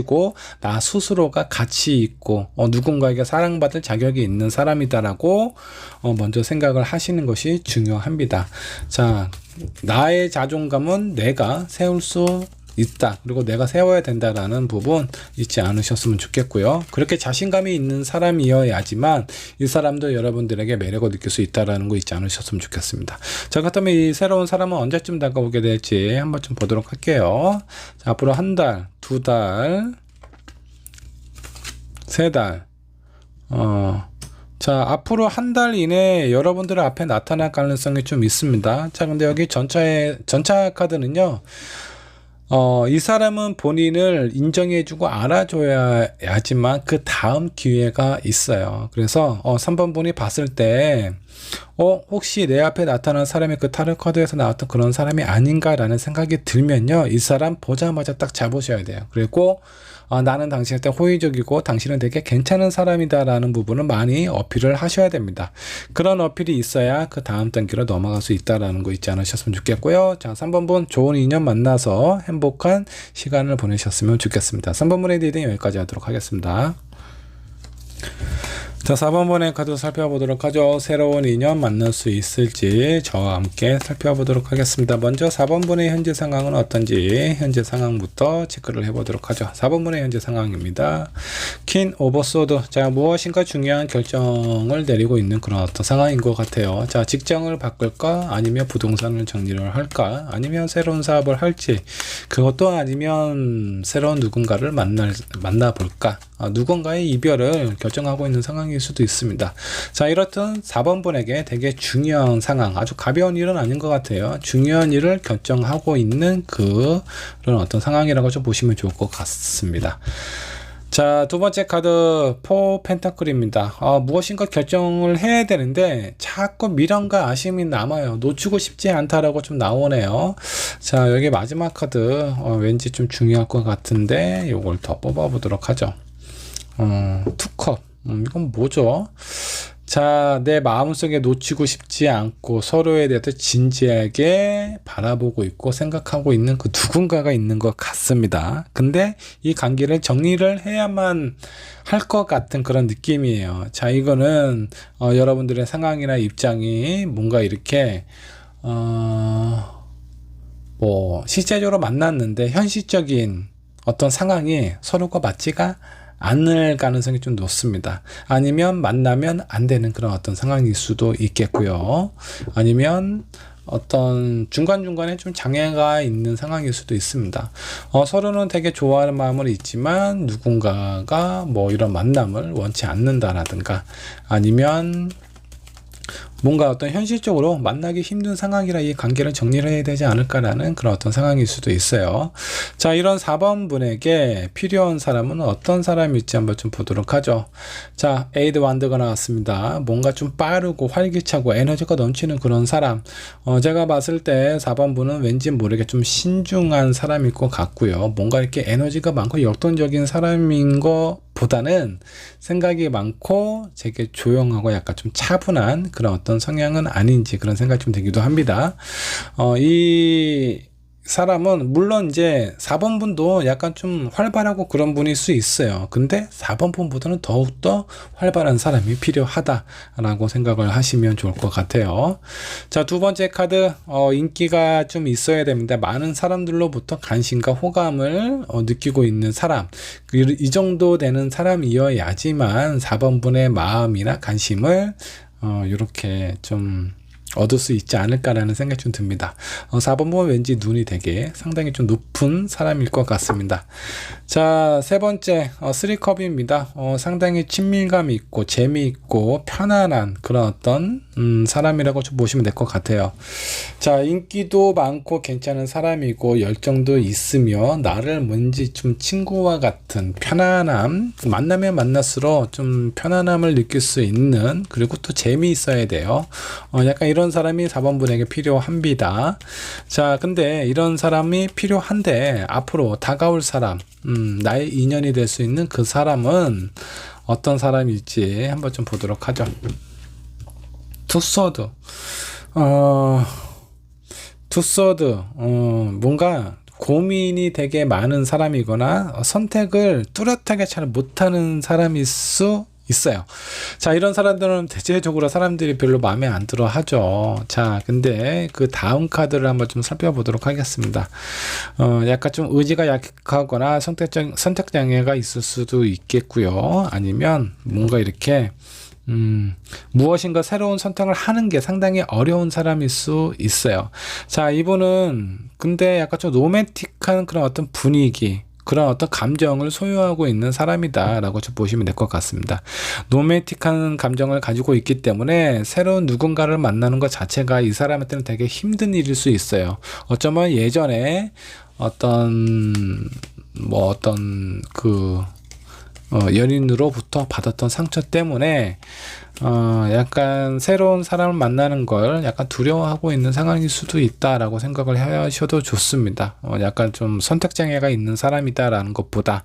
나 스스로가 가치 있고 누군가에게 사랑받을 자격이 있는 사람이다라고 먼저 생각을 하시는 것이 중요합니다. 자, 나의 자존감은 내가 세울 수 있다. 그리고 내가 세워야 된다라는 부분 잊지 않으셨으면 좋겠고요. 그렇게 자신감이 있는 사람이어야지만 이 사람도 여러분들에게 매력을 느낄 수 있다라는 거 잊지 않으셨으면 좋겠습니다. 자, 그렇다면 이 새로운 사람은 언제쯤 다가오게 될지 한번 좀 보도록 할게요. 자, 앞으로 한 달, 두 달, 세 달, 자, 앞으로 한 달 이내에 여러분들 앞에 나타날 가능성이 좀 있습니다. 자, 근데 여기 전차 카드는요, 이 사람은 본인을 인정해주고 알아줘야지만 그 다음 기회가 있어요. 그래서 3번 분이 봤을 때 혹시 내 앞에 나타난 사람이 그 타로 카드에서 나왔던 그런 사람이 아닌가라는 생각이 들면요, 이 사람 보자마자 딱 잡으셔야 돼요. 그리고 나는 당신한테 호의적이고 당신은 되게 괜찮은 사람이다 라는 부분을 많이 어필을 하셔야 됩니다. 그런 어필이 있어야 그 다음 단계로 넘어갈 수 있다는 거 잊지 않으셨으면 좋겠고요. 자, 3번 분 좋은 인연 만나서 행복한 시간을 보내셨으면 좋겠습니다. 3번 분의 리딩 여기까지 하도록 하겠습니다. 자, 4번번의 카드 살펴보도록 하죠. 새로운 인연 만날 수 있을지 저와 함께 살펴보도록 하겠습니다. 먼저 4번번의 현재 상황은 어떤지 현재 상황부터 체크를 해보도록 하죠. 4번번의 현재 상황입니다. 퀸 오버 소드. 자, 무엇인가 중요한 결정을 내리고 있는 그런 어떤 상황인 것 같아요. 자, 직장을 바꿀까? 아니면 부동산을 정리를 할까? 아니면 새로운 사업을 할지, 그것도 아니면 새로운 누군가를 만나볼까? 누군가의 이별을 결정하고 있는 상황일 수도 있습니다. 자, 이렇듯 4번분에게 되게 중요한 상황, 아주 가벼운 일은 아닌 것 같아요. 중요한 일을 결정하고 있는 그런 어떤 상황이라고 좀 보시면 좋을 것 같습니다. 자, 두 번째 카드 포 펜타클입니다. 무엇인가 결정을 해야 되는데 자꾸 미련과 아쉬움이 남아요. 놓치고 싶지 않다라고 좀 나오네요. 자, 여기 마지막 카드 왠지 좀 중요할 것 같은데 이걸 더 뽑아 보도록 하죠. 투컵. 이건 뭐죠? 자, 내 마음속에 놓치고 싶지 않고 서로에 대해서 진지하게 바라보고 있고 생각하고 있는 그 누군가가 있는 것 같습니다. 근데 이 관계를 정리를 해야만 할 것 같은 그런 느낌이에요. 자, 이거는 여러분들의 상황이나 입장이 뭔가 이렇게 뭐 실제적으로 만났는데 현실적인 어떤 상황이 서로가 맞지가 않을 가능성이 좀 높습니다. 아니면 만나면 안 되는 그런 어떤 상황일 수도 있겠고요. 아니면 어떤 중간중간에 좀 장애가 있는 상황일 수도 있습니다. 서로는 되게 좋아하는 마음은 있지만 누군가가 뭐 이런 만남을 원치 않는다라든가, 아니면 뭔가 어떤 현실적으로 만나기 힘든 상황이라 이 관계를 정리를 해야 되지 않을까라는 그런 어떤 상황일 수도 있어요. 자, 이런 4번 분에게 필요한 사람은 어떤 사람일지 한번 좀 보도록 하죠. 자, 에이드 완드가 나왔습니다. 뭔가 좀 빠르고 활기차고 에너지가 넘치는 그런 사람. 제가 봤을 때 4번 분은 왠지 모르게 좀 신중한 사람일 것 같고요. 뭔가 이렇게 에너지가 많고 역동적인 사람인 거 보다는 생각이 많고 되게 조용하고 약간 좀 차분한 그런 어떤 성향은 아닌지 그런 생각이 좀 들기도 합니다. 이 사람은 물론 이제 4번 분도 약간 좀 활발하고 그런 분일 수 있어요. 근데 4번 분보다는 더욱더 활발한 사람이 필요하다라고 생각을 하시면 좋을 것 같아요. 자, 두 번째 카드 인기가 좀 있어야 됩니다. 많은 사람들로부터 관심과 호감을 느끼고 있는 사람, 이 정도 되는 사람이어야지만 4번 분의 마음이나 관심을 이렇게 좀 얻을 수 있지 않을까라는 생각이 좀 듭니다. 4번 보면 왠지 눈이 되게 상당히 좀 높은 사람일 것 같습니다. 자, 세 번째 3컵입니다. 상당히 친밀감이 있고 재미있고 편안한 그런 어떤 사람이라고 좀 보시면 될 것 같아요. 자, 인기도 많고 괜찮은 사람이고 열정도 있으며 나를 뭔지 좀 친구와 같은 편안함, 만나면 만날수록 좀 편안함을 느낄 수 있는, 그리고 또 재미있어야 돼요. 약간 이런 사람이 4번 분에게 필요합니다. 자, 근데 이런 사람이 필요한데 앞으로 다가올 사람, 나의 인연이 될 수 있는 그 사람은 어떤 사람일지 한번 좀 보도록 하죠. 투소드. 투소드. 뭔가 고민이 되게 많은 사람이거나 선택을 뚜렷하게 잘 못하는 사람일 수 있어요. 자, 이런 사람들은 대체적으로 사람들이 별로 마음에 안 들어 하죠. 자, 근데 그 다음 카드를 한번 좀 살펴보도록 하겠습니다. 약간 좀 의지가 약하거나 선택 장애가 있을 수도 있겠고요. 아니면 뭔가 이렇게 무엇인가 새로운 선택을 하는 게 상당히 어려운 사람일 수 있어요. 자, 이분은 근데 약간 좀 로맨틱한 그런 어떤 분위기, 그런 어떤 감정을 소유하고 있는 사람이다 라고 좀 보시면 될 것 같습니다. 로맨틱한 감정을 가지고 있기 때문에 새로운 누군가를 만나는 것 자체가 이 사람한테는 되게 힘든 일일 수 있어요. 어쩌면 예전에 어떤 연인으로부터 받았던 상처 때문에 약간 새로운 사람을 만나는 걸 약간 두려워하고 있는 상황일 수도 있다라고 생각을 하셔도 좋습니다. 약간 좀 선택장애가 있는 사람이다라는 것보다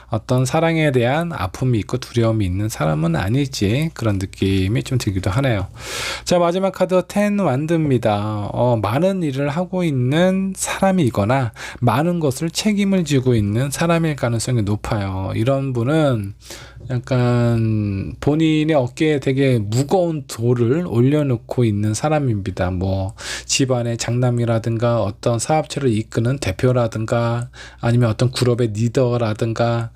어떤 사랑에 대한 아픔이 있고 두려움이 있는 사람은 아닐지 그런 느낌이 좀 들기도 하네요. 자, 마지막 카드 10 완드입니다. 많은 일을 하고 있는 사람이거나 많은 것을 책임을 지고 있는 사람일 가능성이 높아요. 이런 분은 약간 본인의 어깨에 되게 무거운 돌을 올려놓고 있는 사람입니다. 뭐 집안의 장남이라든가 어떤 사업체를 이끄는 대표라든가 아니면 어떤 그룹의 리더라든가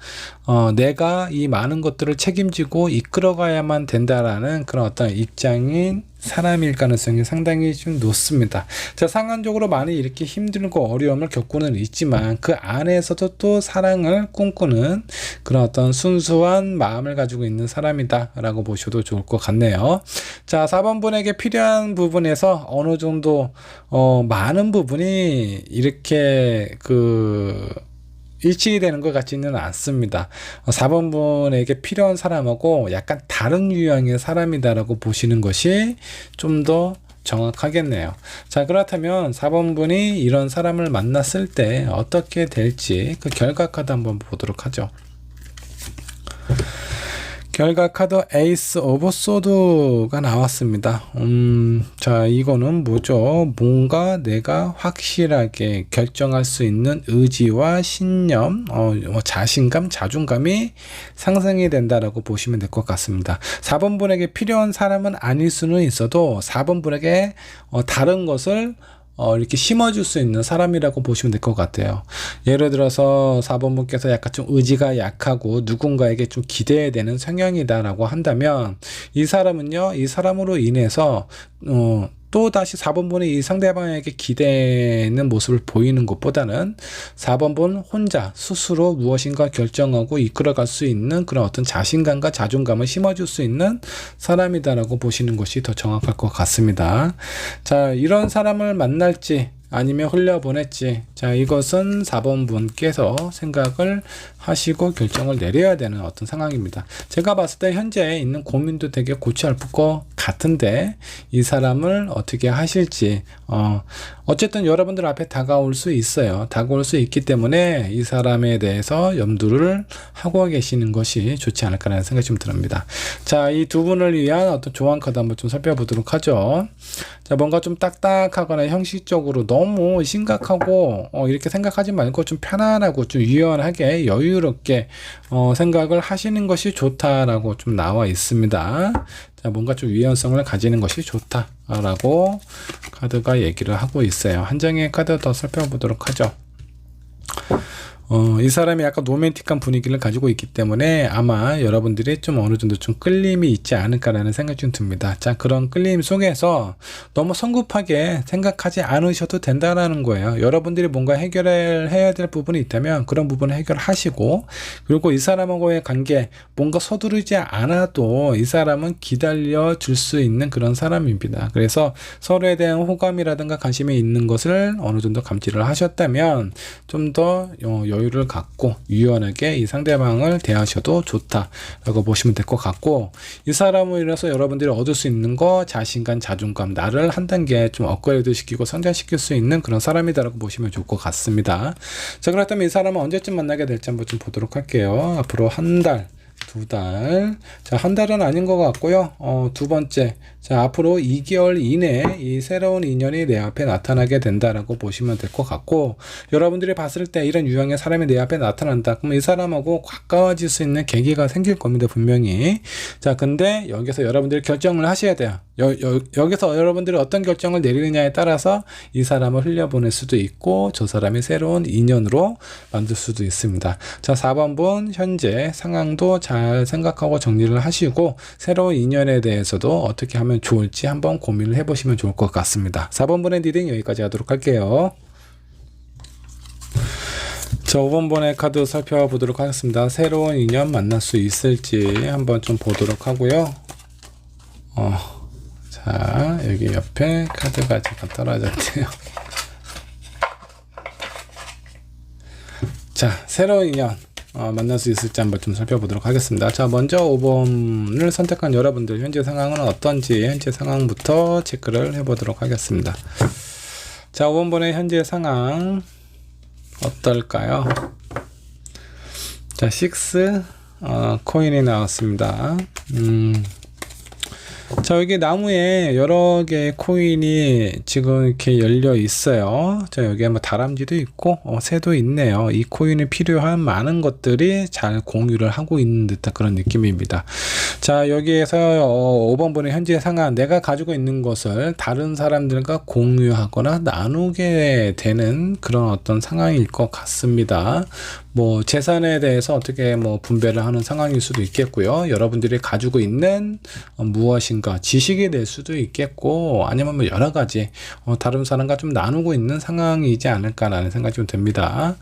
내가 이 많은 것들을 책임지고 이끌어가야만 된다라는 그런 어떤 입장인 사람일 가능성이 상당히 좀 높습니다. 자, 상황적으로 많이 이렇게 힘들고 어려움을 겪고는 있지만 그 안에서도 또 사랑을 꿈꾸는 그런 어떤 순수한 마음을 가지고 있는 사람이다 라고 보셔도 좋을 것 같네요. 자, 4번 분에게 필요한 부분에서 어느 정도 많은 부분이 이렇게 일치되는 것 같지는 않습니다. 4번 분에게 필요한 사람하고 약간 다른 유형의 사람이다라고 보시는 것이 좀 더 정확하겠네요. 자, 그렇다면 4번 분이 이런 사람을 만났을 때 어떻게 될지 그 결과 카드 한번 보도록 하죠. 결과 카드 에이스 오브 소드가 나왔습니다. 자, 이거는 뭐죠? 뭔가 내가 확실하게 결정할 수 있는 의지와 신념, 자신감, 자존감이 상승이 된다라고 보시면 될 것 같습니다. 4번 분에게 필요한 사람은 아닐 수는 있어도 4번 분에게 다른 것을 이렇게 심어줄 수 있는 사람이라고 보시면 될 것 같아요. 예를 들어서 4번 분께서 약간 좀 의지가 약하고 누군가에게 좀 기대야 되는 성향이다라고 한다면 이 사람은요, 이 사람으로 인해서 또 다시 4번 분이 이 상대방에게 기대는 모습을 보이는 것보다는 4번 분 혼자 스스로 무엇인가 결정하고 이끌어갈 수 있는 그런 어떤 자신감과 자존감을 심어줄 수 있는 사람이다라고 보시는 것이 더 정확할 것 같습니다. 자, 이런 사람을 만날지 아니면 흘려보냈지, 자, 이것은 4번 분께서 생각을 하시고 결정을 내려야 되는 어떤 상황입니다. 제가 봤을 때 현재 있는 고민도 되게 골치 아플 것 같은데 이 사람을 어떻게 하실지 어쨌든 여러분들 앞에 다가올 수 있어요. 다가올 수 있기 때문에 이 사람에 대해서 염두를 하고 계시는 것이 좋지 않을까라는 생각이 좀 듭니다. 자, 이 두 분을 위한 어떤 조언 카드 한번 좀 살펴보도록 하죠. 자, 뭔가 좀 딱딱하거나 형식적으로 너무 심각하고 이렇게 생각하지 말고 좀 편안하고 좀 유연하게 여유롭게 생각을 하시는 것이 좋다라고 좀 나와 있습니다. 자, 뭔가 좀 유연성을 가지는 것이 좋다라고 카드가 얘기를 하고 있어요. 한 장의 카드 더 살펴보도록 하죠. 이 사람이 약간 로맨틱한 분위기를 가지고 있기 때문에 아마 여러분들이 좀 어느 정도 좀 끌림이 있지 않을까라는 생각이 좀 듭니다. 자, 그런 끌림 속에서 너무 성급하게 생각하지 않으셔도 된다라는 거예요. 여러분들이 뭔가 해결을 해야 될 부분이 있다면 그런 부분을 해결하시고, 그리고 이 사람하고의 관계 뭔가 서두르지 않아도 이 사람은 기다려 줄 수 있는 그런 사람입니다. 그래서 서로에 대한 호감이라든가 관심이 있는 것을 어느 정도 감지를 하셨다면 좀 더 여유를 갖고 유연하게 이 상대방을 대하셔도 좋다라고 보시면 될 것 같고, 이 사람으로 인해서 여러분들이 얻을 수 있는 거 자신감, 자존감, 나를 한 단계 좀 업그레이드 시키고 성장시킬 수 있는 그런 사람이다라고 보시면 좋을 것 같습니다. 자, 그렇다면 이 사람은 언제쯤 만나게 될지 한번 좀 보도록 할게요. 앞으로 한 달, 두 달. 자, 한 달은 아닌 것 같고요. 두 번째. 자, 앞으로 2개월 이내에 이 새로운 인연이 내 앞에 나타나게 된다라고 보시면 될 것 같고, 여러분들이 봤을 때 이런 유형의 사람이 내 앞에 나타난다. 그럼 이 사람하고 가까워질 수 있는 계기가 생길 겁니다, 분명히. 자, 근데 여기서 여러분들이 결정을 하셔야 돼요. 여기서 여러분들이 어떤 결정을 내리느냐에 따라서 이 사람을 흘려보낼 수도 있고 저 사람이 새로운 인연으로 만들 수도 있습니다. 자, 4번 분 현재 상황도 잘 생각하고 정리를 하시고 새로운 인연에 대해서도 어떻게 하면 좋을지 한번 고민을 해보시면 좋을 것 같습니다. 4번 분의 리딩 여기까지 하도록 할게요. 자, 5번 번의 카드 살펴보도록 하겠습니다. 새로운 인연 만날 수 있을지 한번 좀 보도록 하고요. 자, 여기 옆에 카드가 잠깐 떨어졌네요. 자, 새로운 인연 만날 수 있을지 한번 좀 살펴보도록 하겠습니다. 자, 먼저 5번을 선택한 여러분들 현재 상황은 어떤지 현재 상황부터 체크를 해보도록 하겠습니다. 자, 5번 번의 현재 상황 어떨까요? 자, 6 코인이 나왔습니다. 자, 여기 나무에 여러 개의 코인이 지금 이렇게 열려 있어요. 자, 여기에 뭐 다람쥐도 있고 새도 있네요. 이 코인이 필요한 많은 것들이 잘 공유를 하고 있는 듯한 그런 느낌입니다. 자, 여기에서 5번 분의 현재 상황, 내가 가지고 있는 것을 다른 사람들과 공유하거나 나누게 되는 그런 어떤 상황일 것 같습니다. 뭐 재산에 대해서 어떻게 뭐 분배를 하는 상황일 수도 있겠고요. 여러분들이 가지고 있는 무엇인가 지식이 될 수도 있겠고, 아니면 뭐 여러 가지 다른 사람과 좀 나누고 있는 상황이지 않을까라는 생각이 좀 듭니다.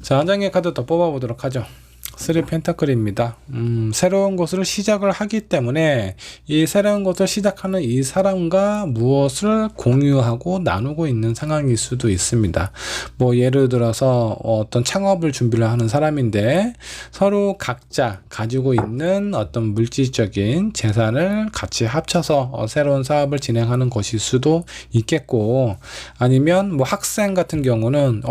자, 한 장의 카드 더 뽑아보도록 하죠. 3 펜타클입니다. 새로운 것을 시작을 하기 때문에 이 새로운 것을 시작하는 이 사람과 무엇을 공유하고 나누고 있는 상황일 수도 있습니다. 뭐 예를 들어서 어떤 창업을 준비를 하는 사람인데 서로 각자 가지고 있는 어떤 물질적인 재산을 같이 합쳐서 새로운 사업을 진행하는 것일 수도 있겠고, 아니면 뭐 학생 같은 경우는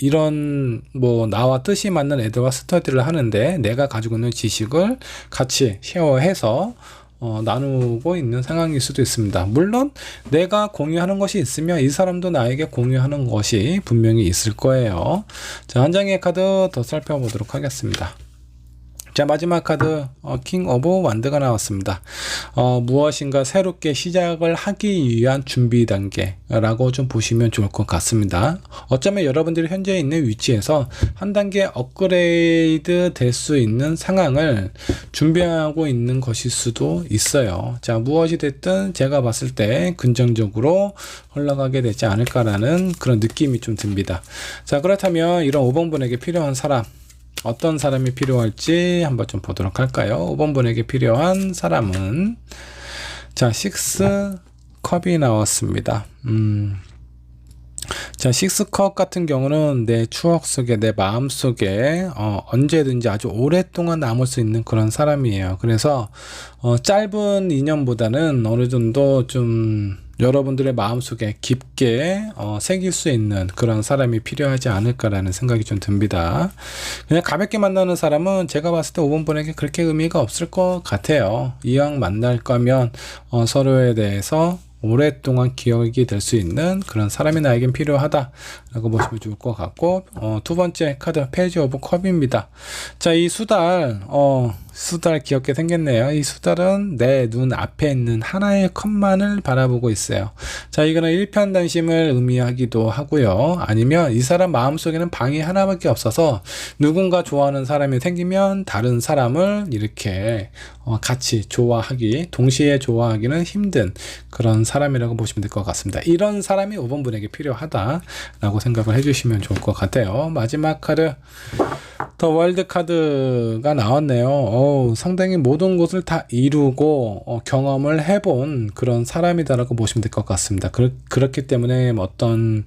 이런 뭐 나와 뜻이 맞는 애들과 스터디를 하는데 내가 가지고 있는 지식을 같이 쉐어해서 나누고 있는 상황일 수도 있습니다. 물론 내가 공유하는 것이 있으면 이 사람도 나에게 공유하는 것이 분명히 있을 거예요. 자, 한 장의 카드 더 살펴보도록 하겠습니다. 자, 마지막 카드 킹 오브 완드가 나왔습니다. 무엇인가 새롭게 시작을 하기 위한 준비 단계라고 좀 보시면 좋을 것 같습니다. 어쩌면 여러분들이 현재 있는 위치에서 한 단계 업그레이드 될 수 있는 상황을 준비하고 있는 것일 수도 있어요. 자, 무엇이 됐든 제가 봤을 때 긍정적으로 흘러가게 되지 않을까라는 그런 느낌이 좀 듭니다. 자, 그렇다면 이런 5번 분에게 필요한 사람, 어떤 사람이 필요할지 한번 좀 보도록 할까요? 5번 분에게 필요한 사람은, 자, 6 컵이 나왔습니다. 자, 6 컵 같은 경우는 내 추억 속에, 내 마음 속에 언제든지 아주 오랫동안 남을 수 있는 그런 사람이에요. 그래서 짧은 인연보다는 어느 정도 좀 여러분들의 마음속에 깊게 새길 수 있는 그런 사람이 필요하지 않을까라는 생각이 좀 듭니다. 그냥 가볍게 만나는 사람은 제가 봤을 때 5번 분에게 그렇게 의미가 없을 것 같아요. 이왕 만날 거면 서로에 대해서 오랫동안 기억이 될 수 있는 그런 사람이 나에겐 필요하다라고 보시면 좋을 것 같고, 두 번째 카드 페이지 오브 컵입니다. 자, 이 수달 수달 귀엽게 생겼네요. 이 수달은 내 눈 앞에 있는 하나의 컵만을 바라보고 있어요. 자, 이거는 일편단심을 의미하기도 하고요. 아니면 이 사람 마음속에는 방이 하나밖에 없어서 누군가 좋아하는 사람이 생기면 다른 사람을 이렇게 같이 좋아하기, 동시에 좋아하기는 힘든 그런 사람이라고 보시면 될 것 같습니다. 이런 사람이 5번 분에게 필요하다라고 생각을 해주시면 좋을 것 같아요. 마지막 카드 더 월드 카드가 나왔네요. 상당히 모든 것을 다 이루고 경험을 해본 그런 사람이다라고 보시면 될 것 같습니다. 그렇기 때문에 어떤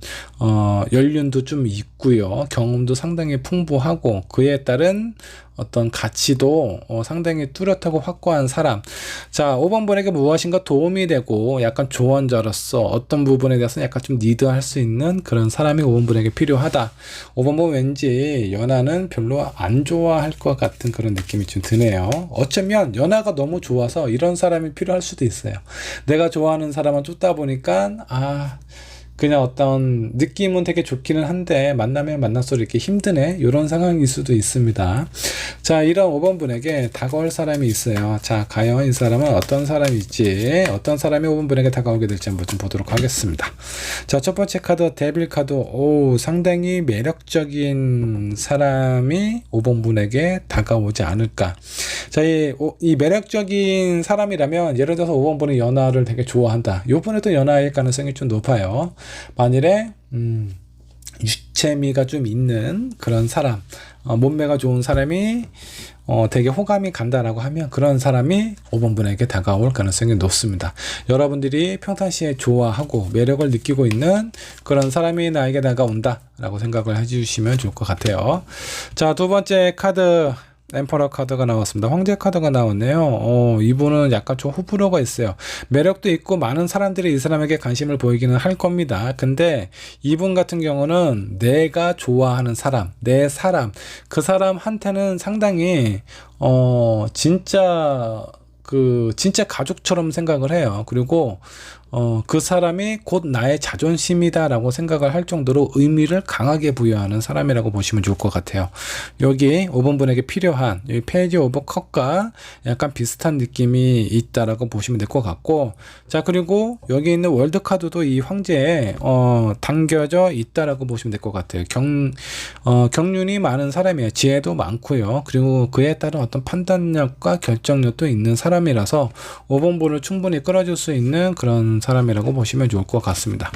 연륜도 좀 있고요. 경험도 상당히 풍부하고 그에 따른 어떤 가치도 상당히 뚜렷하고 확고한 사람. 자, 5번 분에게 무엇인가 도움이 되고 약간 조언자로서 어떤 부분에 대해서 약간 좀 리드할 수 있는 그런 사람이 5번 분에게 필요하다. 5번 분 왠지 연하는 별로 안 좋아할 것 같은 그런 느낌이 좀 드네요. 어쩌면 연하가 너무 좋아서 이런 사람이 필요할 수도 있어요. 내가 좋아하는 사람을 쫓다 보니까 그냥 어떤 느낌은 되게 좋기는 한데 만나면 만날수록 이렇게 힘드네, 이런 상황일 수도 있습니다. 자, 이런 5번 분에게 다가올 사람이 있어요. 자, 과연 이 사람은 어떤 사람일지, 어떤 사람이 5번 분에게 다가오게 될지 한번 좀 보도록 하겠습니다. 자, 첫 번째 카드 데빌 카드. 상당히 매력적인 사람이 5번 분에게 다가오지 않을까. 자, 이 매력적인 사람이라면 예를 들어서 5번 분이 연하를 되게 좋아한다. 요번에도 연하일 가능성이 좀 높아요. 만일에 유체미가 좀 있는 그런 사람, 몸매가 좋은 사람이 되게 호감이 간다라고 하면 그런 사람이 5번 분에게 다가올 가능성이 높습니다. 여러분들이 평상시에 좋아하고 매력을 느끼고 있는 그런 사람이 나에게 다가온다 라고 생각을 해주시면 좋을 것 같아요. 자, 두 번째 카드 엠퍼러 카드가 나왔습니다. 황제 카드가 나왔네요. 이분은 약간 좀 호불호가 있어요. 매력도 있고 많은 사람들이 이 사람에게 관심을 보이기는 할 겁니다. 근데 이분 같은 경우는 내가 좋아하는 사람, 내 사람, 그 사람한테는 상당히 진짜 그 진짜 가족처럼 생각을 해요. 그리고 그 사람이 곧 나의 자존심이다라고 생각을 할 정도로 의미를 강하게 부여하는 사람이라고 보시면 좋을 것 같아요. 여기 5번 분에게 필요한 여기 페이지 오브 컵과 약간 비슷한 느낌이 있다라고 보시면 될 것 같고, 자 그리고 여기 있는 월드 카드도 이 황제에 담겨져 있다라고 보시면 될 것 같아요. 경륜이 많은 사람이에요. 지혜도 많고요. 그리고 그에 따른 어떤 판단력과 결정력도 있는 사람이라서 5번 분을 충분히 끌어줄 수 있는 그런 사람이라고 보시면 좋을 것 같습니다.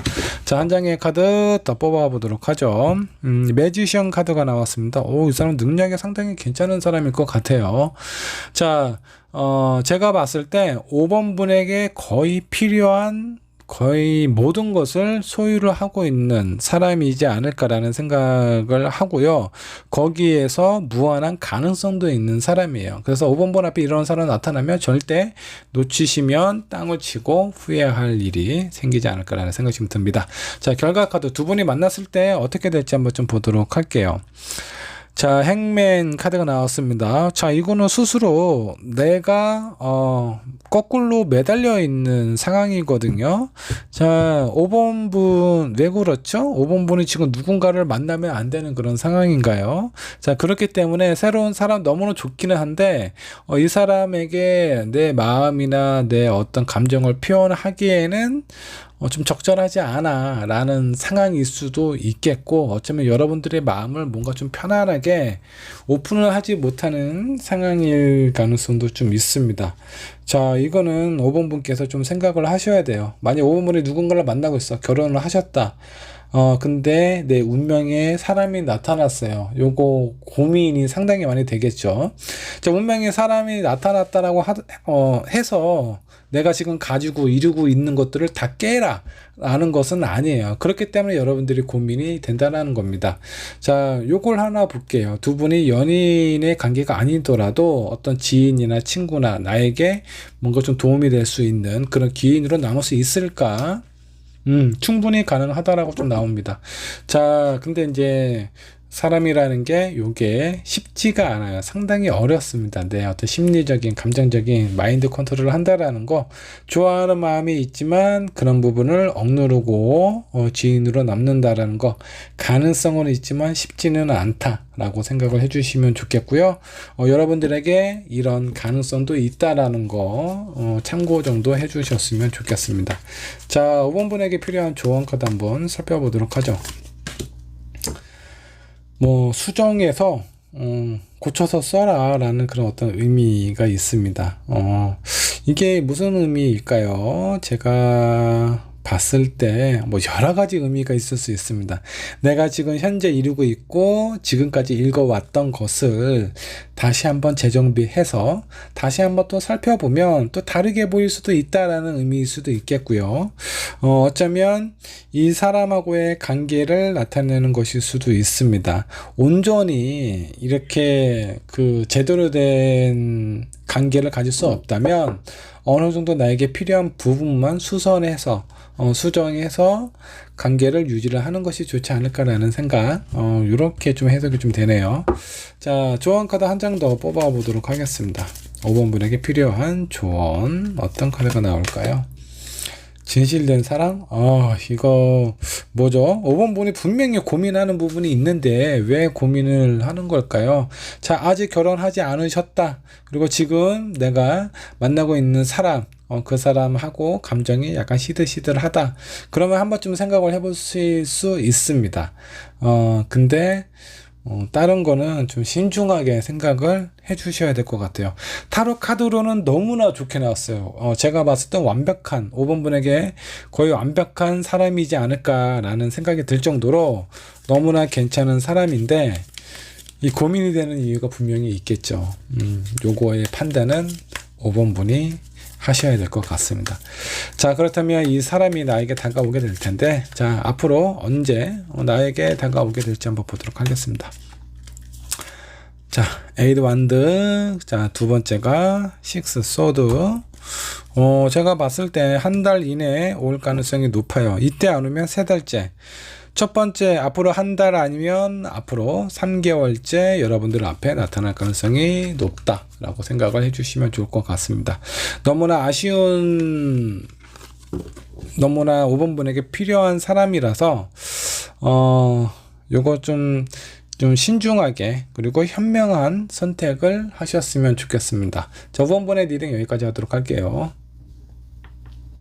자, 한 장의 카드 더 뽑아 보도록 하죠. 매지션 카드가 나왔습니다. 이 사람 능력이 상당히 괜찮은 사람일 것 같아요. 자, 제가 봤을 때 5번 분에게 거의 모든 것을 소유를 하고 있는 사람이지 않을까라는 생각을 하고요. 거기에서 무한한 가능성도 있는 사람이에요. 그래서 5번 분 앞에 이런 사람 나타나면 절대 놓치시면 땅을 치고 후회할 일이 생기지 않을까라는 생각이 좀 듭니다. 자, 결과 카드 두 분이 만났을 때 어떻게 될지 한번 좀 보도록 할게요. 자, 행맨 카드가 나왔습니다. 자, 이거는 스스로 내가 거꾸로 매달려 있는 상황이거든요. 자, 5번 분 왜 그렇죠? 5번 분이 지금 누군가를 만나면 안 되는 그런 상황인가요? 자, 그렇기 때문에 새로운 사람 너무나 좋기는 한데 이 사람에게 내 마음이나 내 어떤 감정을 표현하기에는 좀 적절하지 않아 라는 상황일 수도 있겠고, 어쩌면 여러분들의 마음을 뭔가 좀 편안하게 오픈을 하지 못하는 상황일 가능성도 좀 있습니다. 자, 이거는 5번 분께서 좀 생각을 하셔야 돼요. 만약 5번 분이 누군가를 만나고 있어, 결혼을 하셨다, 근데 내 운명에 사람이 나타났어요. 요거 고민이 상당히 많이 되겠죠. 자, 운명에 사람이 나타났다라고 해서 내가 지금 가지고 이루고 있는 것들을 다 깨라 라는 것은 아니에요. 그렇기 때문에 여러분들이 고민이 된다는 겁니다. 자, 요걸 하나 볼게요. 두 분이 연인의 관계가 아니더라도 어떤 지인이나 친구나 나에게 뭔가 좀 도움이 될 수 있는 그런 기인으로 남을 수 있을까? 충분히 가능하다라고 좀 나옵니다. 자, 근데 이제 사람이라는 게 요게 쉽지가 않아요. 상당히 어렵습니다. 내 어떤 심리적인, 감정적인 마인드 컨트롤을 한다라는 거, 좋아하는 마음이 있지만 그런 부분을 억누르고 지인으로 남는다라는 거, 가능성은 있지만 쉽지는 않다라고 생각을 해주시면 좋겠고요. 여러분들에게 이런 가능성도 있다라는 거 참고 정도 해주셨으면 좋겠습니다. 자, 5번 분에게 필요한 조언 카드 한번 살펴보도록 하죠. 수정해서 고쳐서 써라 라는 그런 어떤 의미가 있습니다. 이게 무슨 의미일까요? 제가 봤을 때 여러 가지 의미가 있을 수 있습니다. 내가 지금 현재 이루고 있고 지금까지 읽어왔던 것을 다시 한번 재정비해서 다시 한번 또 살펴보면 또 다르게 보일 수도 있다라는 의미일 수도 있겠고요. 어쩌면 이 사람하고의 관계를 나타내는 것일 수도 있습니다. 온전히 이렇게 그 제대로 된 관계를 가질 수 없다면 어느 정도 나에게 필요한 부분만 수선해서 수정해서 관계를 유지를 하는 것이 좋지 않을까라는 생각, 이렇게 좀 해석이 좀 되네요. 자, 조언 카드 한 장 더 뽑아 보도록 하겠습니다. 5번 분에게 필요한 조언, 어떤 카드가 나올까요? 진실된 사랑? 이거 뭐죠? 5번 분이 분명히 고민하는 부분이 있는데 왜 고민을 하는 걸까요? 자, 아직 결혼하지 않으셨다. 그리고 지금 내가 만나고 있는 사람, 그 사람하고 감정이 약간 시들시들하다. 그러면 한 번쯤 생각을 해보실 수 있습니다. 근데 다른 거는 좀 신중하게 생각을 해 주셔야 될 것 같아요. 타로 카드로는 너무나 좋게 나왔어요. 제가 봤을 때 완벽한 5번 분에게 거의 완벽한 사람이지 않을까라는 생각이 들 정도로 너무나 괜찮은 사람인데, 이 고민이 되는 이유가 분명히 있겠죠. 요거의 판단은 5번 분이 하셔야 될 것 같습니다. 자, 그렇다면 이 사람이 나에게 다가오게 될 텐데, 자, 앞으로 언제 나에게 다가오게 될지 한번 보도록 하겠습니다. 자, 에이드 완드. 자, 두 번째가 식스 소드. 제가 봤을 때 한 달 이내에 올 가능성이 높아요. 이때 안 오면 세 달째. 첫 번째, 앞으로 한 달 아니면 앞으로 3개월째 여러분들 앞에 나타날 가능성이 높다라고 생각을 해주시면 좋을 것 같습니다. 너무나 5번 분에게 필요한 사람이라서 요거 좀 신중하게 그리고 현명한 선택을 하셨으면 좋겠습니다. 자, 5번 분의 리딩 여기까지 하도록 할게요.